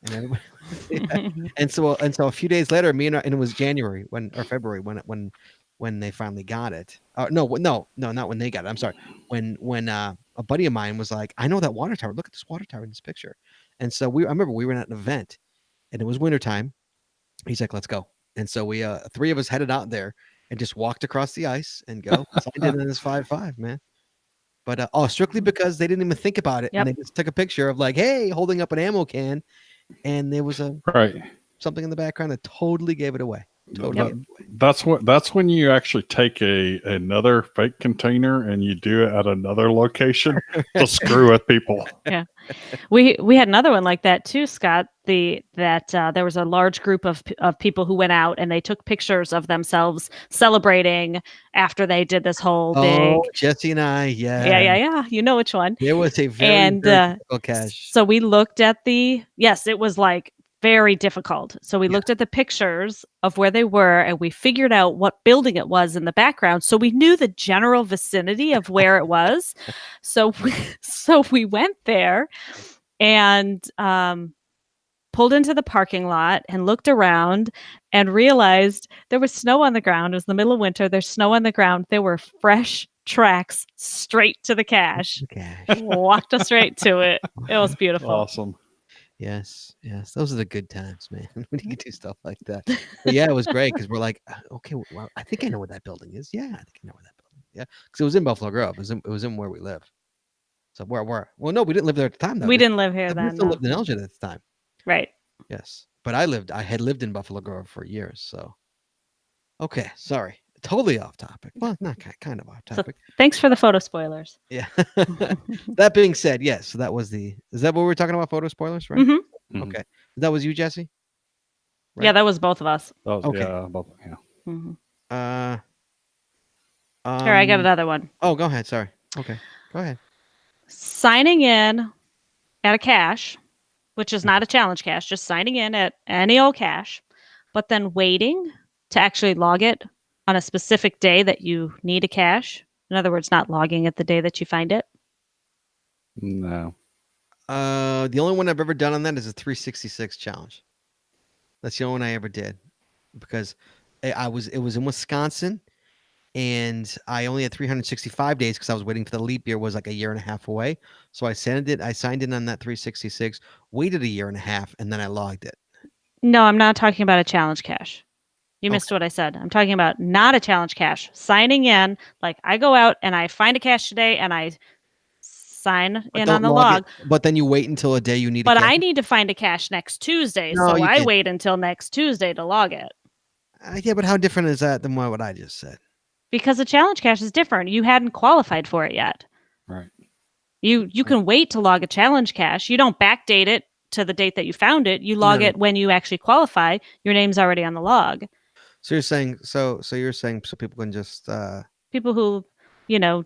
And everybody, and so a few days later, and it was January or February when they finally got it. No, not when they got it. I'm sorry. When a buddy of mine was like, "I know that water tower. Look at this water tower in this picture." And so I remember we were at an event, and it was wintertime. He's like, "Let's go." And so we three of us headed out there and just walked across the ice and signed in this 5-5, man. But strictly because they didn't even think about it, Yep. and they just took a picture of like, "Hey," holding up an ammo can. And there was Right. something in the background that totally gave it away. Totally That- gave it away. that's when you actually take another fake container and you do it at another location to screw with people. We had another one like that too, Scott. There was a large group of people who went out and they took pictures of themselves celebrating after they did this whole big. Oh, Jesse and I, Yeah. You know which one. There was a very, And very difficult cache. so we looked at yes, it was like very difficult. So we looked at the pictures of where they were and we figured out what building it was in the background. So we knew the general vicinity of where it was. So we went there and pulled into the parking lot and looked around and realized there was snow on the ground. It was the middle of winter. There's snow on the ground. There were fresh tracks straight to the cache. Cache. Walked us right to it. It was beautiful. Awesome. Yes. Those are the good times, man. When you can do stuff like that. But yeah, it was great because we're like, okay, well, I think I know where that building is. Yeah, I think I know where that building is. Yeah, because it was in Buffalo Grove. It was in where we live. So where? Well, no, we didn't live there at the time, though. We didn't live here We then. still No. lived in Elgin at the time. Right. Yes, but I had lived in Buffalo Grove for years. So, okay, sorry, totally off topic. Well, not kind of off topic. Thanks for the photo spoilers. Yeah. That being said, yes. So that was is that what we were talking about? Photo spoilers, right? Mhm. Mhm. Okay. That was you, Jesse? Right. Yeah, that was both of us. That was, Okay. yeah. Mhm. Here, I got another one. Oh, go ahead. Sorry. Okay, go ahead. Signing in at a cache, which is not a challenge cache, just signing in at any old cache, but then waiting to actually log it on a specific day that you need a cache. In other words, not logging it the day that you find it. No. The only one I've ever done on that is a 366 challenge. That's the only one I ever did because it was in Wisconsin, and I only had 365 days because I was waiting for the leap year was like a year and a half away. So I signed in on that 366, waited a year and a half, and then I logged it. No, I'm not talking about a challenge cache. You Okay. missed what I said. I'm talking about not a challenge cache. Signing in, like I go out and I find a cache today and I sign But in don't on the log log. it. But then you wait until a day you need But a cache. I need to find a cache next Tuesday, No, so you I can't. wait until next Tuesday to log it. Yeah, but how different is that than what I just said? Because the challenge cache is different. You hadn't qualified for it yet. Right. You can wait to log a challenge cache. You don't backdate it to the date that you found it. You log No. it when you actually qualify. Your name's already on the log. So you're saying so you're saying so people can just People who,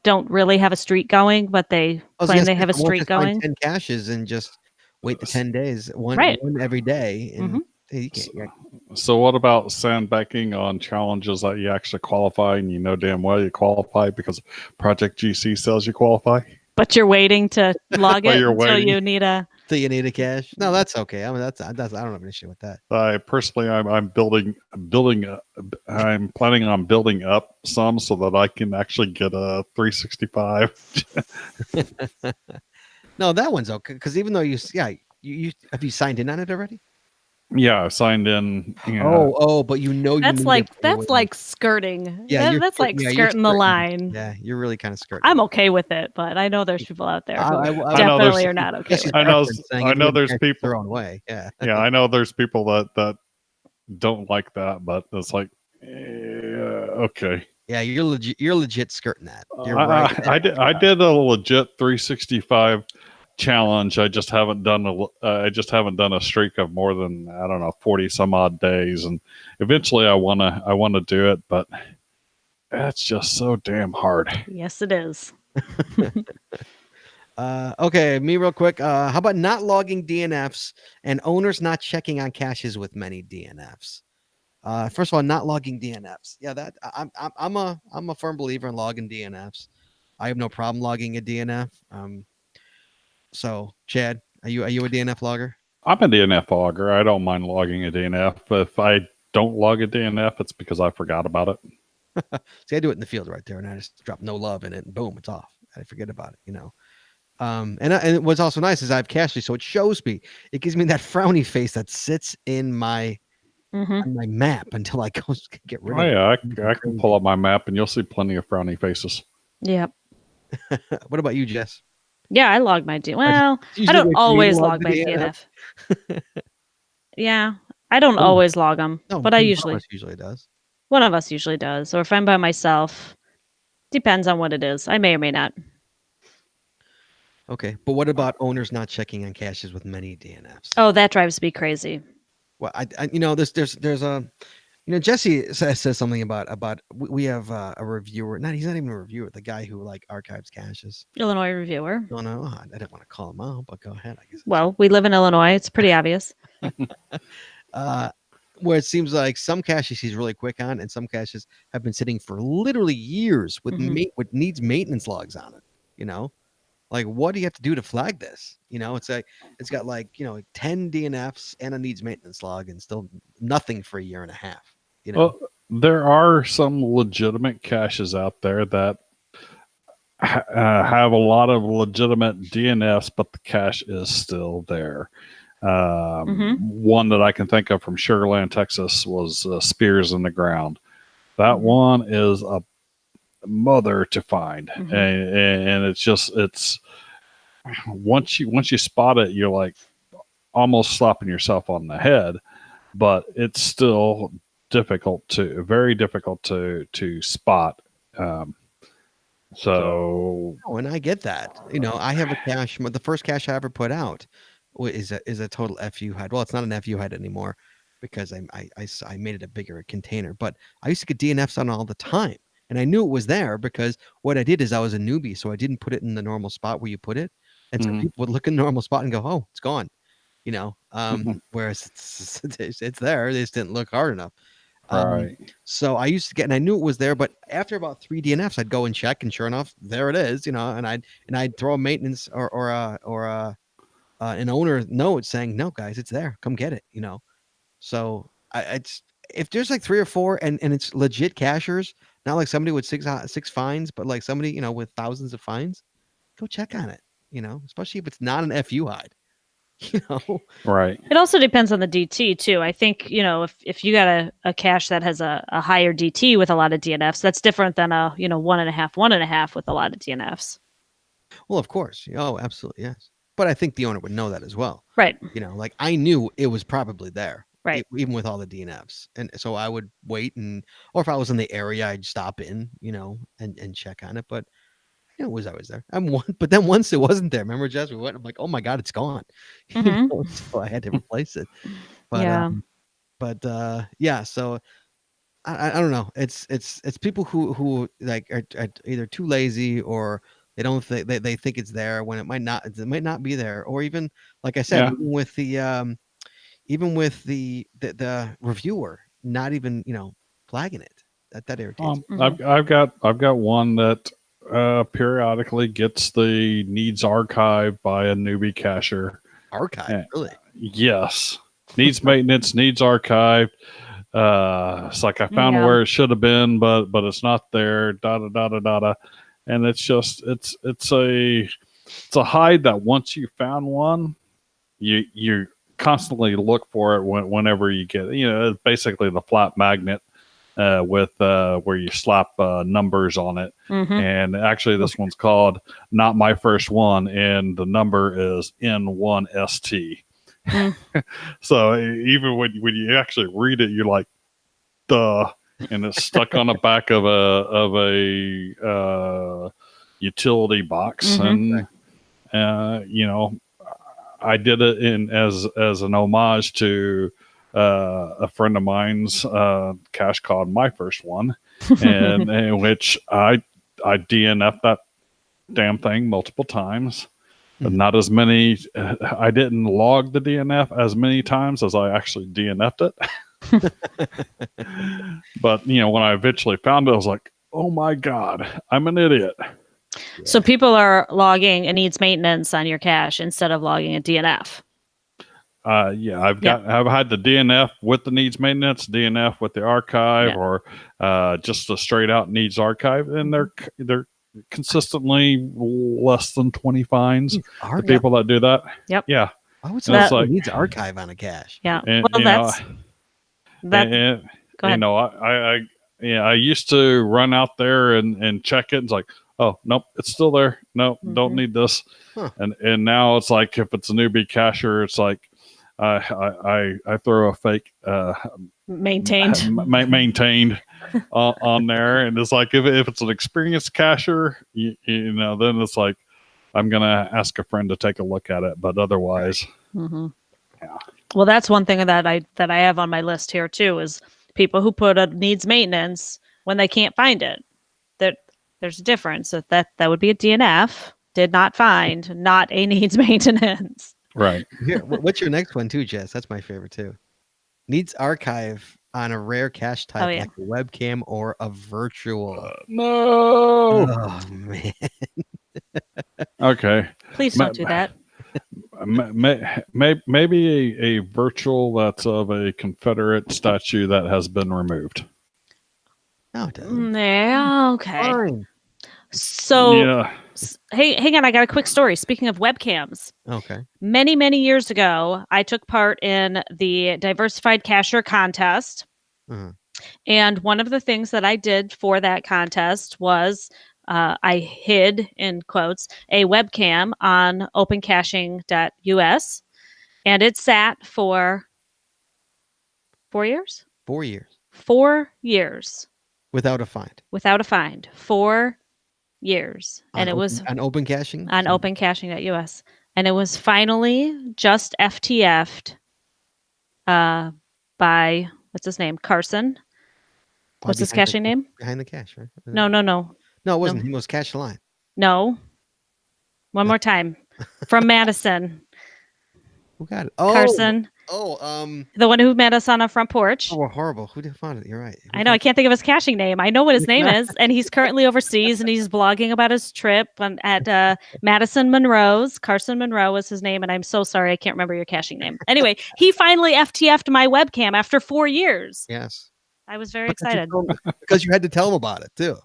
don't really have a streak going, but they I was claim gonna they say, have a so why don't streak you find going. 10 caches and just wait the 10 days, one Right. every day, and Mhm. hey, you can't. So what about sandbagging on challenges that you actually qualify and you know damn well you qualify because Project GC says you qualify? But you're waiting to log While it you're until waiting. you need a. So you need a cache? No, that's okay. I mean, that's I don't have an issue with that. I personally, I'm building. I'm planning on building up some so that I can actually get a 365. No, that one's okay because even though you have you signed in on it already? Yeah, I signed in. But you know you That's need like it, but you're that's waiting. like skirting. Yeah, you're That's like yeah, you're skirting the line. Yeah, you're really kind of skirting. I'm okay with it, but I know there's people out there who I know definitely there's- are not okay with Jesse's it. I know- preference saying I even know if the there's cache is people- their own way. Yeah. Yeah, I know there's people that don't like that, but it's like, okay. Yeah, you're legit skirting that. You're I right. I did a legit 365 challenge. I just haven't done a streak of more than, I don't know, 40 some odd days, and eventually I wanna do it, but that's just so damn hard. Yes, it is. Okay, me real quick. How about not logging DNFs and owners not checking on caches with many DNFs? First of all, not logging DNFs. Yeah, that I'm a firm believer in logging DNFs. I have no problem logging a DNF. So Chad, are you a DNF logger? I'm a DNF logger. I don't mind logging a DNF, but if I don't log a DNF, it's because I forgot about it. See, I do it in the field right there, and I just drop no love in it, and boom, it's off. I forget about it, And what's also nice is I have caches, so it shows me. It gives me that frowny face that sits in my on my map until I go get rid Oh of yeah, I can pull up my map and you'll see plenty of frowny faces. Yep. it. What about you, Jess? Yeah, I log my DNF. Well, I Usually don't wait for you to always log log the my DNF. DNF. Yeah, I don't Oh. always log them, No, but I one of usually us usually does. one of us usually does. Or if I'm by myself, depends on what it is. I may or may not. Okay, but what about owners not checking on caches with many DNFs? Oh, that drives me crazy. Well, there's a, Jesse says something about we have a reviewer. He's not even a reviewer. The guy who like archives caches. Illinois reviewer. No, I didn't want to call him out, but go ahead. I guess. Well, we live in Illinois. It's pretty obvious. Where it seems like some caches he's really quick on, and some caches have been sitting for literally years with with needs maintenance logs on it. Like, what do you have to do to flag this? It's got 10 DNFs and a needs maintenance log, and still nothing for a year and a half. Well, there are some legitimate caches out there that have a lot of legitimate DNFs, but the cache is still there. One that I can think of from Sugarland, Texas was Spears in the Ground. That one is a mother to find, and it's once you spot it, you're like almost slapping yourself on the head, but it's still very difficult to spot. So and I get that. I have a cache. The first cache I ever put out is a total FU hide. Well, it's not an FU hide anymore because I made it a bigger container. But I used to get DNFs on all the time, and I knew it was there because what I did is I was a newbie, so I didn't put it in the normal spot where you put it, and so people would look in the normal spot and go, "Oh, it's gone," Whereas it's there. They just didn't look hard enough. right. So I used to get, and I knew it was there, but after about 3 DNFs, I'd go and check, and sure enough, there it is. And I'd throw a maintenance or an owner note saying, "No, guys, it's there. Come get it." So if there's like 3 or 4 and it's legit cachers Not like somebody with six fines, but like somebody, with thousands of fines. Go check on it, especially if it's not an FU hide. Right. It also depends on the DT too. I think, if you got a cache that has a higher DT with a lot of DNFs, that's different than a, 1.5 with a lot of DNFs. Well, of course. Oh, absolutely. Yes. But I think the owner would know that as well. Right. Like I knew it was probably there. Right. Even with all the DNFs. And so I would wait or if I was in the area, I'd stop in, and check on it. But it was always there. But then once it wasn't there, remember, Jess, we went, I'm like, oh my God, it's gone. So I had to replace it. But, yeah. So I don't know. It's people who like are either too lazy or they don't think they think it's there when it might not be there. Or even, like I said, even with the reviewer not even, flagging it. That irritates me. I've got one that periodically gets the needs archived by a newbie cacher. Archive, really? Yes. Needs maintenance, needs archived. It's like I found where it should have been, but it's not there. And it's just it's a hide that once you found one, you constantly look for it whenever you get it. It's basically the flat magnet with where you slap numbers on it. And actually this one's called Not My First One, and the number is N1ST. So even when you actually read it, you're like, duh. And it's stuck on the back of a utility box. And I did it as an homage to a friend of mine's cache called My First One, and in which I DNF'd that damn thing multiple times, but not as many. I didn't log the DNF as many times as I actually DNF'd it. But when I eventually found it, I was like, oh my God, I'm an idiot. So people are logging a needs maintenance on your cache instead of logging a DNF. I've had the DNF with the needs maintenance, DNF with the archive, or just a straight out needs archive, and they're consistently less than 20 fines. The people that do that, Why would someone needs archive on a cache? Yeah, and, that's. Go ahead. I used to run out there and check it. And it's like, oh nope, it's still there. No, don't need this. And now it's like, if it's a newbie cacher, it's like I throw a fake maintained on there, and it's like if it's an experienced cacher, then it's like I'm gonna ask a friend to take a look at it, but otherwise, Well, that's one thing that I have on my list here too, is people who put a needs maintenance when they can't find it. There's a difference. That would be a DNF, did not find, not a needs maintenance. Right. Here, what's your next one too, Jess? That's my favorite too. Needs archive on a rare cache type, like a webcam or a virtual. No. Oh man. Okay. Please don't do that. Maybe a virtual that's of a Confederate statue that has been removed. No, it doesn't. Yeah. Okay. Fine. So, hey, hang on. I got a quick story. Speaking of webcams. Okay. Many, many years ago, I took part in the Diversified Cacher contest. And one of the things that I did for that contest was I hid, in quotes, a webcam on opencaching.us, and it sat for 4 years? 4 years. 4 years. Without a find. 4 years. And it was on open caching? On opencaching.us. And it was finally just FTF'd by, what's his name? Carson. What's his caching name? Behind the cache, right? No. No, it wasn't. He was Cache Line. No. One more time. From Madison. Who got it? Oh, Carson. The one who met us on a front porch. Oh, horrible. Who did find it? You're right. I know. I can't think of his caching name. I know what his name is, and he's currently overseas, and he's blogging about his trip at Madison Monroe's. Carson Monroe was his name, and I'm so sorry I can't remember your caching name. Anyway, he finally FTF'd my webcam after 4 years. Yes. I was very Because you excited. told him- because you had to tell him about it too.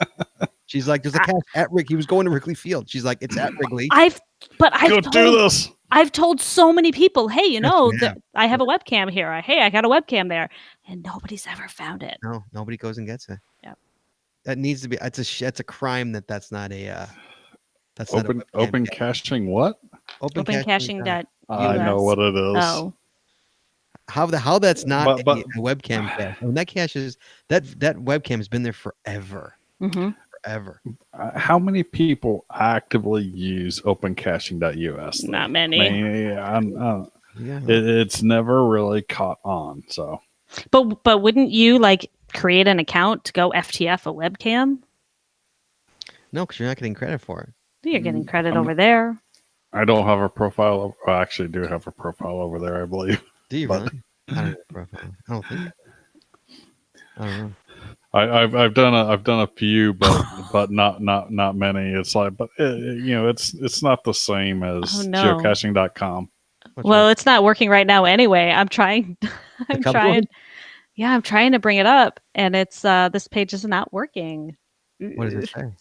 She's like, "There's a cache at Rick." He was going to Wrigley Field. She's like, "It's at Wrigley." I've Go do this. I've told so many people, hey, you Yes, know, you that have. I have a webcam here. Hey, I got a webcam there, and nobody's ever found it. No, nobody goes and gets it. Yep. That needs to be. It's a crime that's not a. That's Open not a webcam open cache. caching what? Open caching. I know US. what it is. Oh, How that's not But- a webcam cache. I mean, that cache is that webcam has been there forever. hmm Forever. How many people actively use opencaching.us? though? not many. I mean, Yeah. it's never really caught on. So But wouldn't you like create an account to go FTF a webcam? No, because you're not getting credit for it. You're getting credit I'm- over there. I don't have a profile. I actually do have a profile over there, I believe. Do you But- really? I don't have a profile. I don't think. I don't know. I've done a few, but not many. It's like, but it's not the same as Oh, no. geocaching.com. What's Well, wrong? it's not working right now anyway. I'm trying. I'm Cub trying. one? Yeah, I'm trying to bring it up, and it's this page is not working. What does it say?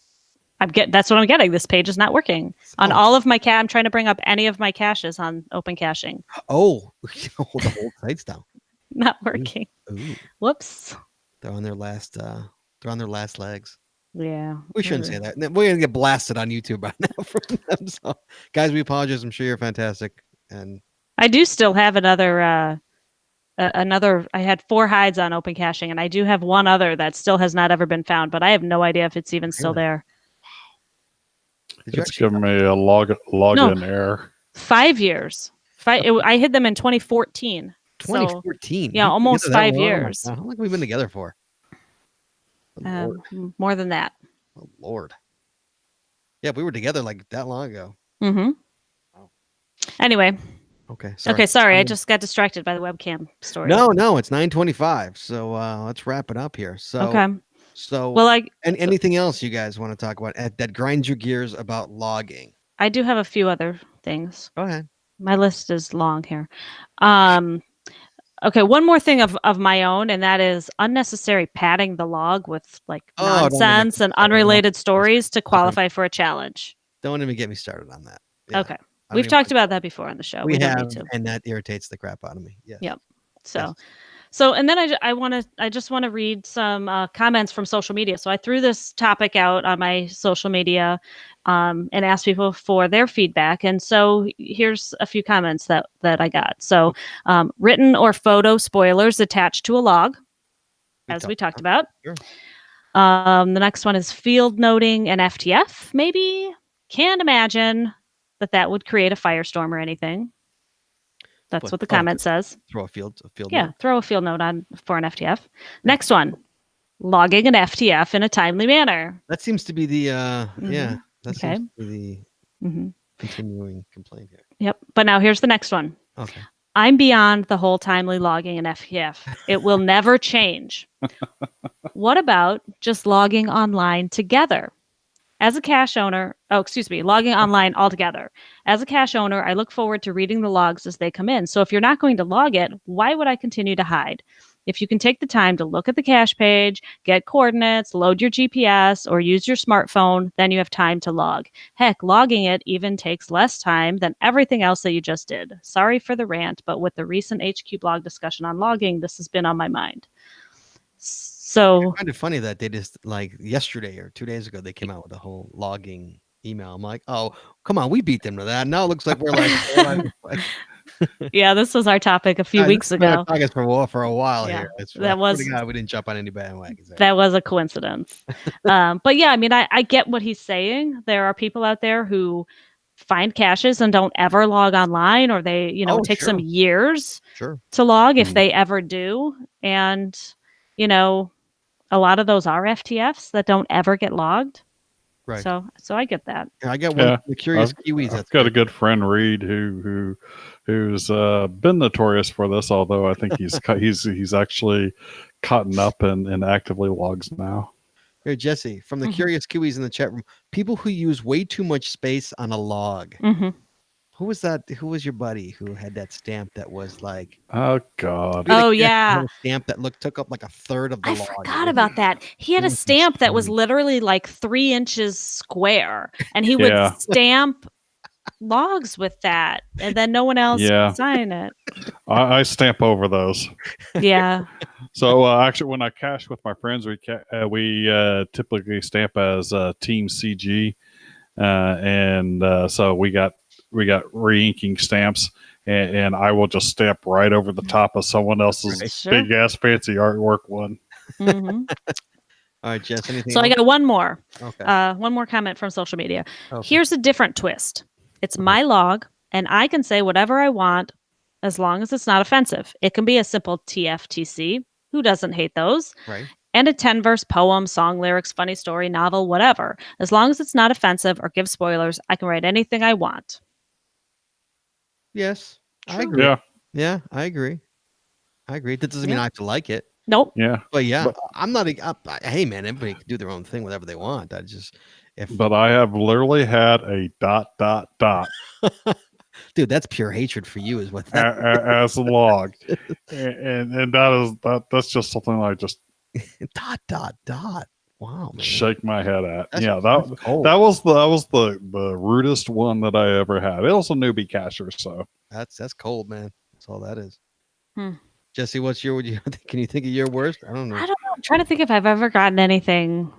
That's what I'm getting. This page is not working on Oh. all of my I'm trying to bring up any of my caches on open caching. Oh, the whole site's down. Not working. Ooh, Whoops. they're on their last. They're on their last legs. Yeah. We shouldn't say that. We're gonna get blasted on YouTube right now from them. So, guys, we apologize. I'm sure you're fantastic. And I do still have another. I had 4 hides on open caching, and I do have one other that still has not ever been found, but I have no idea if it's even still Really? there. did you It's actually? giving me a login error. 5 years. I hid them in 2014. So, 2014. yeah, We've been almost together that 5 long? years. How long have we been together for? Oh, Lord. more than that. Oh, Lord. Yeah, we were together like that long ago. Mm-hmm. Wow. Anyway. Okay. Okay. Sorry, I Um, just got distracted by the webcam story. No, it's 9:25. So let's wrap it up here. So Okay. So Well, and anything else you guys want to talk about that grinds your gears about logging? I do have a few other things. Go ahead. My list is long here. Okay, one more thing of my own, and that is unnecessary padding the log with like Oh, don't even nonsense and get me started. unrelated stories to qualify for a challenge. Don't even get me started on that. Yeah, Okay. I don't We've even talked want- about that before on the show. We don't have, need to. and that irritates the crap out of me. Yes. Yep. So, Yes. so, and then I just want to read some comments from social media. So I threw this topic out on my social media, and asked people for their feedback. And so here's a few comments that I got. So, written or photo spoilers attached to a log, as we talked about. Sure. The next one is field noting and FTF. Maybe can't imagine that would create a firestorm or anything. That's What- what the oh, comment says. Throw a field. Yeah, note. throw a field note on for an FTF. Next one, logging an FTF in a timely manner. That seems to be the yeah. That Okay. seems to be hmm the continuing complaint here. Yep. But now here's the next one. Okay. I'm beyond the whole timely logging an FTF. It will never change. What about just logging online together? As a cache owner, logging online altogether. As a cache owner, I look forward to reading the logs as they come in. So if you're not going to log it, why would I continue to hide? If you can take the time to look at the cache page, get coordinates, load your GPS, or use your smartphone, then you have time to log. Heck, logging it even takes less time than everything else that you just did. Sorry for the rant, but with the recent HQ blog discussion on logging, this has been on my mind. So, I find it funny that they just like yesterday or 2 days ago they came out with a whole logging email. I'm like, oh, come on, we beat them to that. Now it looks like we're like yeah, this was our topic a few Guys, weeks this has been ago. our targets for a while Yeah, here. It's, that I swear to was- God, we didn't jump on any bandwagons. There. That was a coincidence. But yeah, I mean, I get what he's saying. There are people out there who find caches and don't ever log online, or they, Oh, it takes them sure. years Sure. to log if Mhm. they ever do. And, a lot of those are FTFs that don't ever get logged. Right. So I get that. Yeah, I got one. Yeah, The curious I've Kiwis. That's got a good friend Reed who's been notorious for this. Although I think he's he's actually caught up and actively logs now. Here, Jesse, from the Mhm. curious Kiwis in the chat room, people who use way too much space on a log. hmm Who was that? Who was your buddy who had that stamp that was like? Oh God. We had a Oh, character who yeah. had a stamp that took up like a third of the I log. forgot about that. He had it a was stamp that was insane. literally like 3 inches square, and he would Yeah. stamp logs with that, and then no one else Yeah. could sign it. I stamp over those. Yeah. So actually, when I cache with my friends, we typically stamp as Team CG, and so we got re-inking stamps, and I will just stamp right over the top of someone else's Right. Sure. big ass fancy artwork one. hmm All right, Jess. Anything? So I else? got one more. Okay. One more comment from social media. Okay. Here's a different twist. It's my log, and I can say whatever I want as long as it's not offensive. It can be a simple TFTC. Who doesn't hate those? Right. And a 10-verse poem, song lyrics, funny story, novel, whatever. As long as it's not offensive or gives spoilers, I can write anything I want. Yes, I True. agree. Yeah, Yeah, I agree. I agree. That doesn't mean Yeah. I have to like it, Nope. yeah. but yeah, But- I'm not. Hey, man, everybody can do their own thing, whatever they want. I just if But I have literally had a ... dude, that's pure hatred for you, is what a- that a- as a log, and that's just something I just dot. Wow, man. shake my head at. That's- Yeah, that's cold. that was the rudest one that I ever had. It was a newbie cacher, so That's cold, man. That's all that is. Hmm. Jesse, what's your? Can you think of your worst? I don't know. I don't know. I'm trying to think if I've ever gotten anything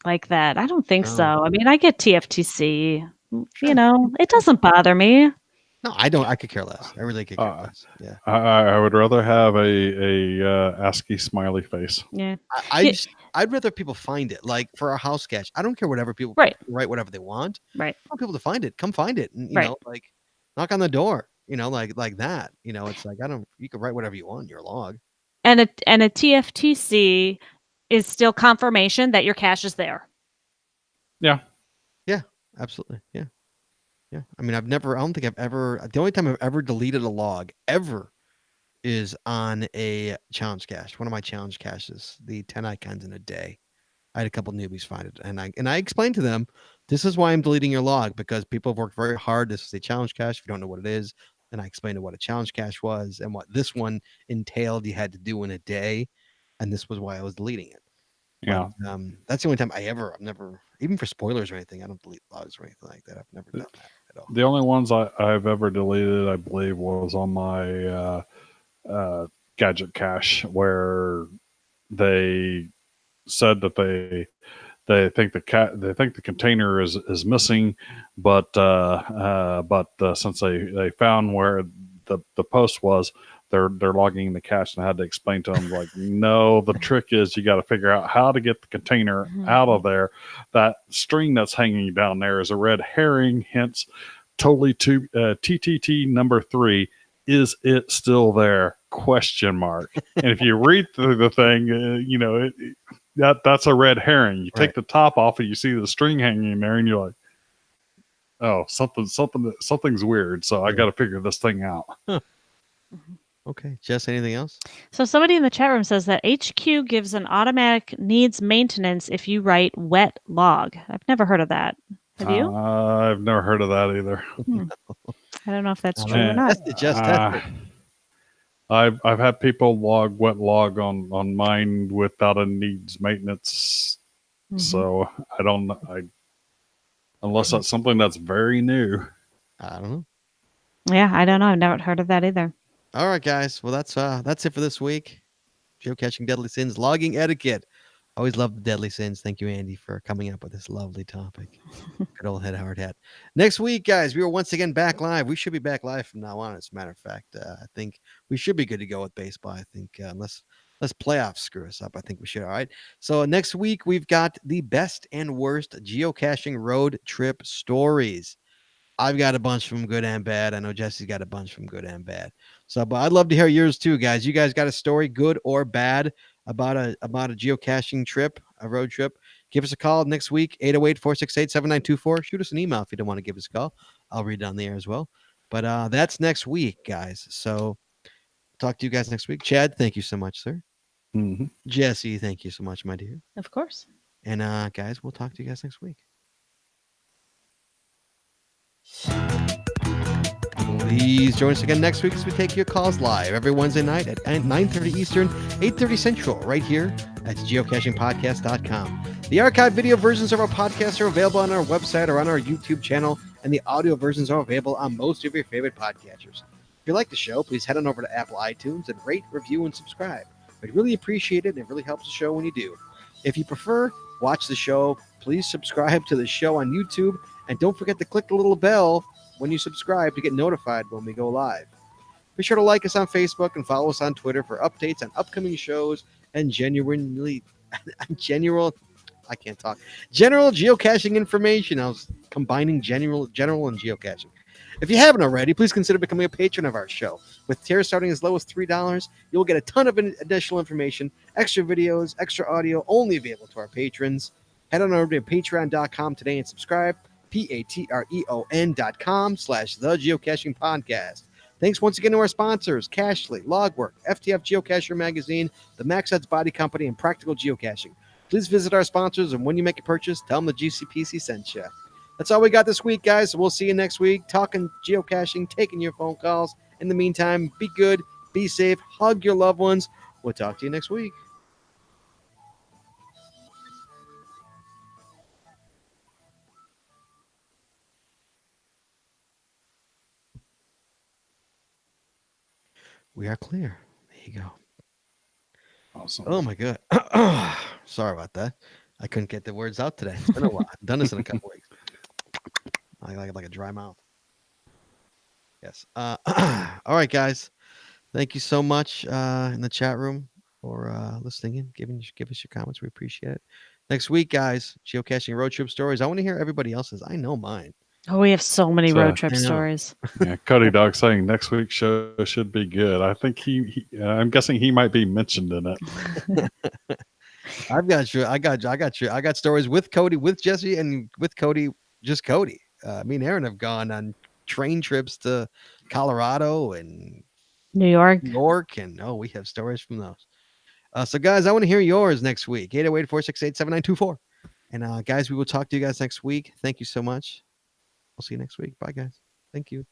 like that. I don't think No. so. I mean, I get TFTC. You know, it doesn't bother me. No, I don't. I could care less. I really could care less. Yeah. I would rather have a ASCII smiley face. Yeah. I I'd rather people find it. Like for our house sketch, I don't care whatever people Right. write whatever they want. Right. I want people to find it. Come find it, and you Right. know, like knock on the door. You know, like that. You know, it's like I don't. You can write whatever you want in your log. And a TFTC is still confirmation that your cache is there. Absolutely. Yeah. Yeah. I mean, I don't think I've ever. The only time I've ever deleted a log ever is on a challenge cache. One of my challenge caches, the 10 icons in a day. I had a couple newbies find it, and I explained to them, this is why I'm deleting your log, because people have worked very hard. This is a challenge cache. If you don't know what it is, and I explained what a challenge cache was and what this one entailed. You had to do in a day, and this was why I was deleting it. Yeah. But, that's the only time I've never, even for spoilers or anything, I don't delete logs or anything like that. I've never done that at all. The only ones I've ever deleted, I believe, was on my gadget cache, where they said that they think the container is missing, but since they found where the post was, they're logging the cache, and I had to explain to them, like, no, the trick is you got to figure out how to get the container out of there. That string that's hanging down there is a red herring, hence totally to TTT number 3. Is it still there? Question mark. And if you read through the thing, you know, that's a red herring. You take the top off and you see the string hanging there, and you're like, oh, something's weird. So I got to figure this thing out. Okay. Jess, anything else? So somebody in the chat room says that HQ gives an automatic needs maintenance if you write wet log. I've never heard of that. Have you? I've never heard of that either. I don't know if that's I true don't or know. not. Test it, Jess, test it. I've had people wet log on mine without a needs maintenance. Mhm. So I don't know. Unless that's something that's very new. I don't know. Yeah, I don't know. I've never heard of that either. All right, guys. Well, that's it for this week. Geocaching Deadly Sins, logging etiquette. Always love the deadly sins. Thank you, Andy, for coming up with this lovely topic. Good old head hard hat. Next week, guys, we are once again back live. We should be back live from now on. As a matter of fact, I think we should be good to go with baseball. I think unless playoffs screw us up, I think we should. All right. So next week we've got the best and worst geocaching road trip stories. I've got a bunch from good and bad. I know Jesse's got a bunch from good and bad. So, but I'd love to hear yours too, guys. You guys got a story, good or bad, about a geocaching trip, a road trip? Give us a call next week, 808-468-7924. Shoot us an email if you don't want to give us a call. I'll read it on the air as well. But that's next week, guys. So talk to you guys next week. Chad, thank you so much, sir. Mm-hmm. Jesse, thank you so much, my dear. Of course. And guys, we'll talk to you guys next week. Please join us again next week as we take your calls live every Wednesday night at 9:30 Eastern, 8:30 Central, right here at geocachingpodcast.com. The archived video versions of our podcasts are available on our website or on our YouTube channel, and the audio versions are available on most of your favorite podcatchers. If you like the show, please head on over to Apple iTunes and rate, review, and subscribe. We'd really appreciate it, and it really helps the show when you do. If you prefer, watch the show, please subscribe to the show on YouTube, and don't forget to click the little bell when you subscribe to get notified when we go live. Be sure to like us on Facebook and follow us on Twitter for updates on upcoming shows and general geocaching information. I was combining general and geocaching. If you haven't already, please consider becoming a patron of our show. With tiers starting as low as $3, you'll get a ton of additional information, extra videos, extra audio, only available to our patrons. Head on over to patreon.com today and subscribe. patreon.com/The Geocaching Podcast. Thanks once again to our sponsors, Cachly, Logwork, FTF Geocacher Magazine, the Max Odds Body Company, and Practical Geocaching. Please visit our sponsors, and when you make a purchase, tell them the GCPC sent you. That's all we got this week, guys. So we'll see you next week, talking geocaching, taking your phone calls. In the meantime, be good, be safe, hug your loved ones. We'll talk to you next week. We are clear. There you go. Awesome. Oh my God. Sorry about that. I couldn't get the words out today. It's been a while. I've done this in a couple weeks. I like a dry mouth. Yes. All right, guys. Thank you so much in the chat room for listening in, give us your comments. We appreciate it. Next week, guys, geocaching road trip stories. I want to hear everybody else's. I know mine. Oh, we have so many So, road trip I know. stories. Yeah, Cody Dog saying next week's show should be good. I think I'm guessing he might be mentioned in it. I got stories with Cody, with Jesse, and with Cody, just Cody. Me and Aaron have gone on train trips to Colorado and New York. New York, and we have stories from those. So, guys, I want to hear yours next week. 808-468-7924. And guys, we will talk to you guys next week. Thank you so much. I'll see you next week. Bye, guys. Thank you.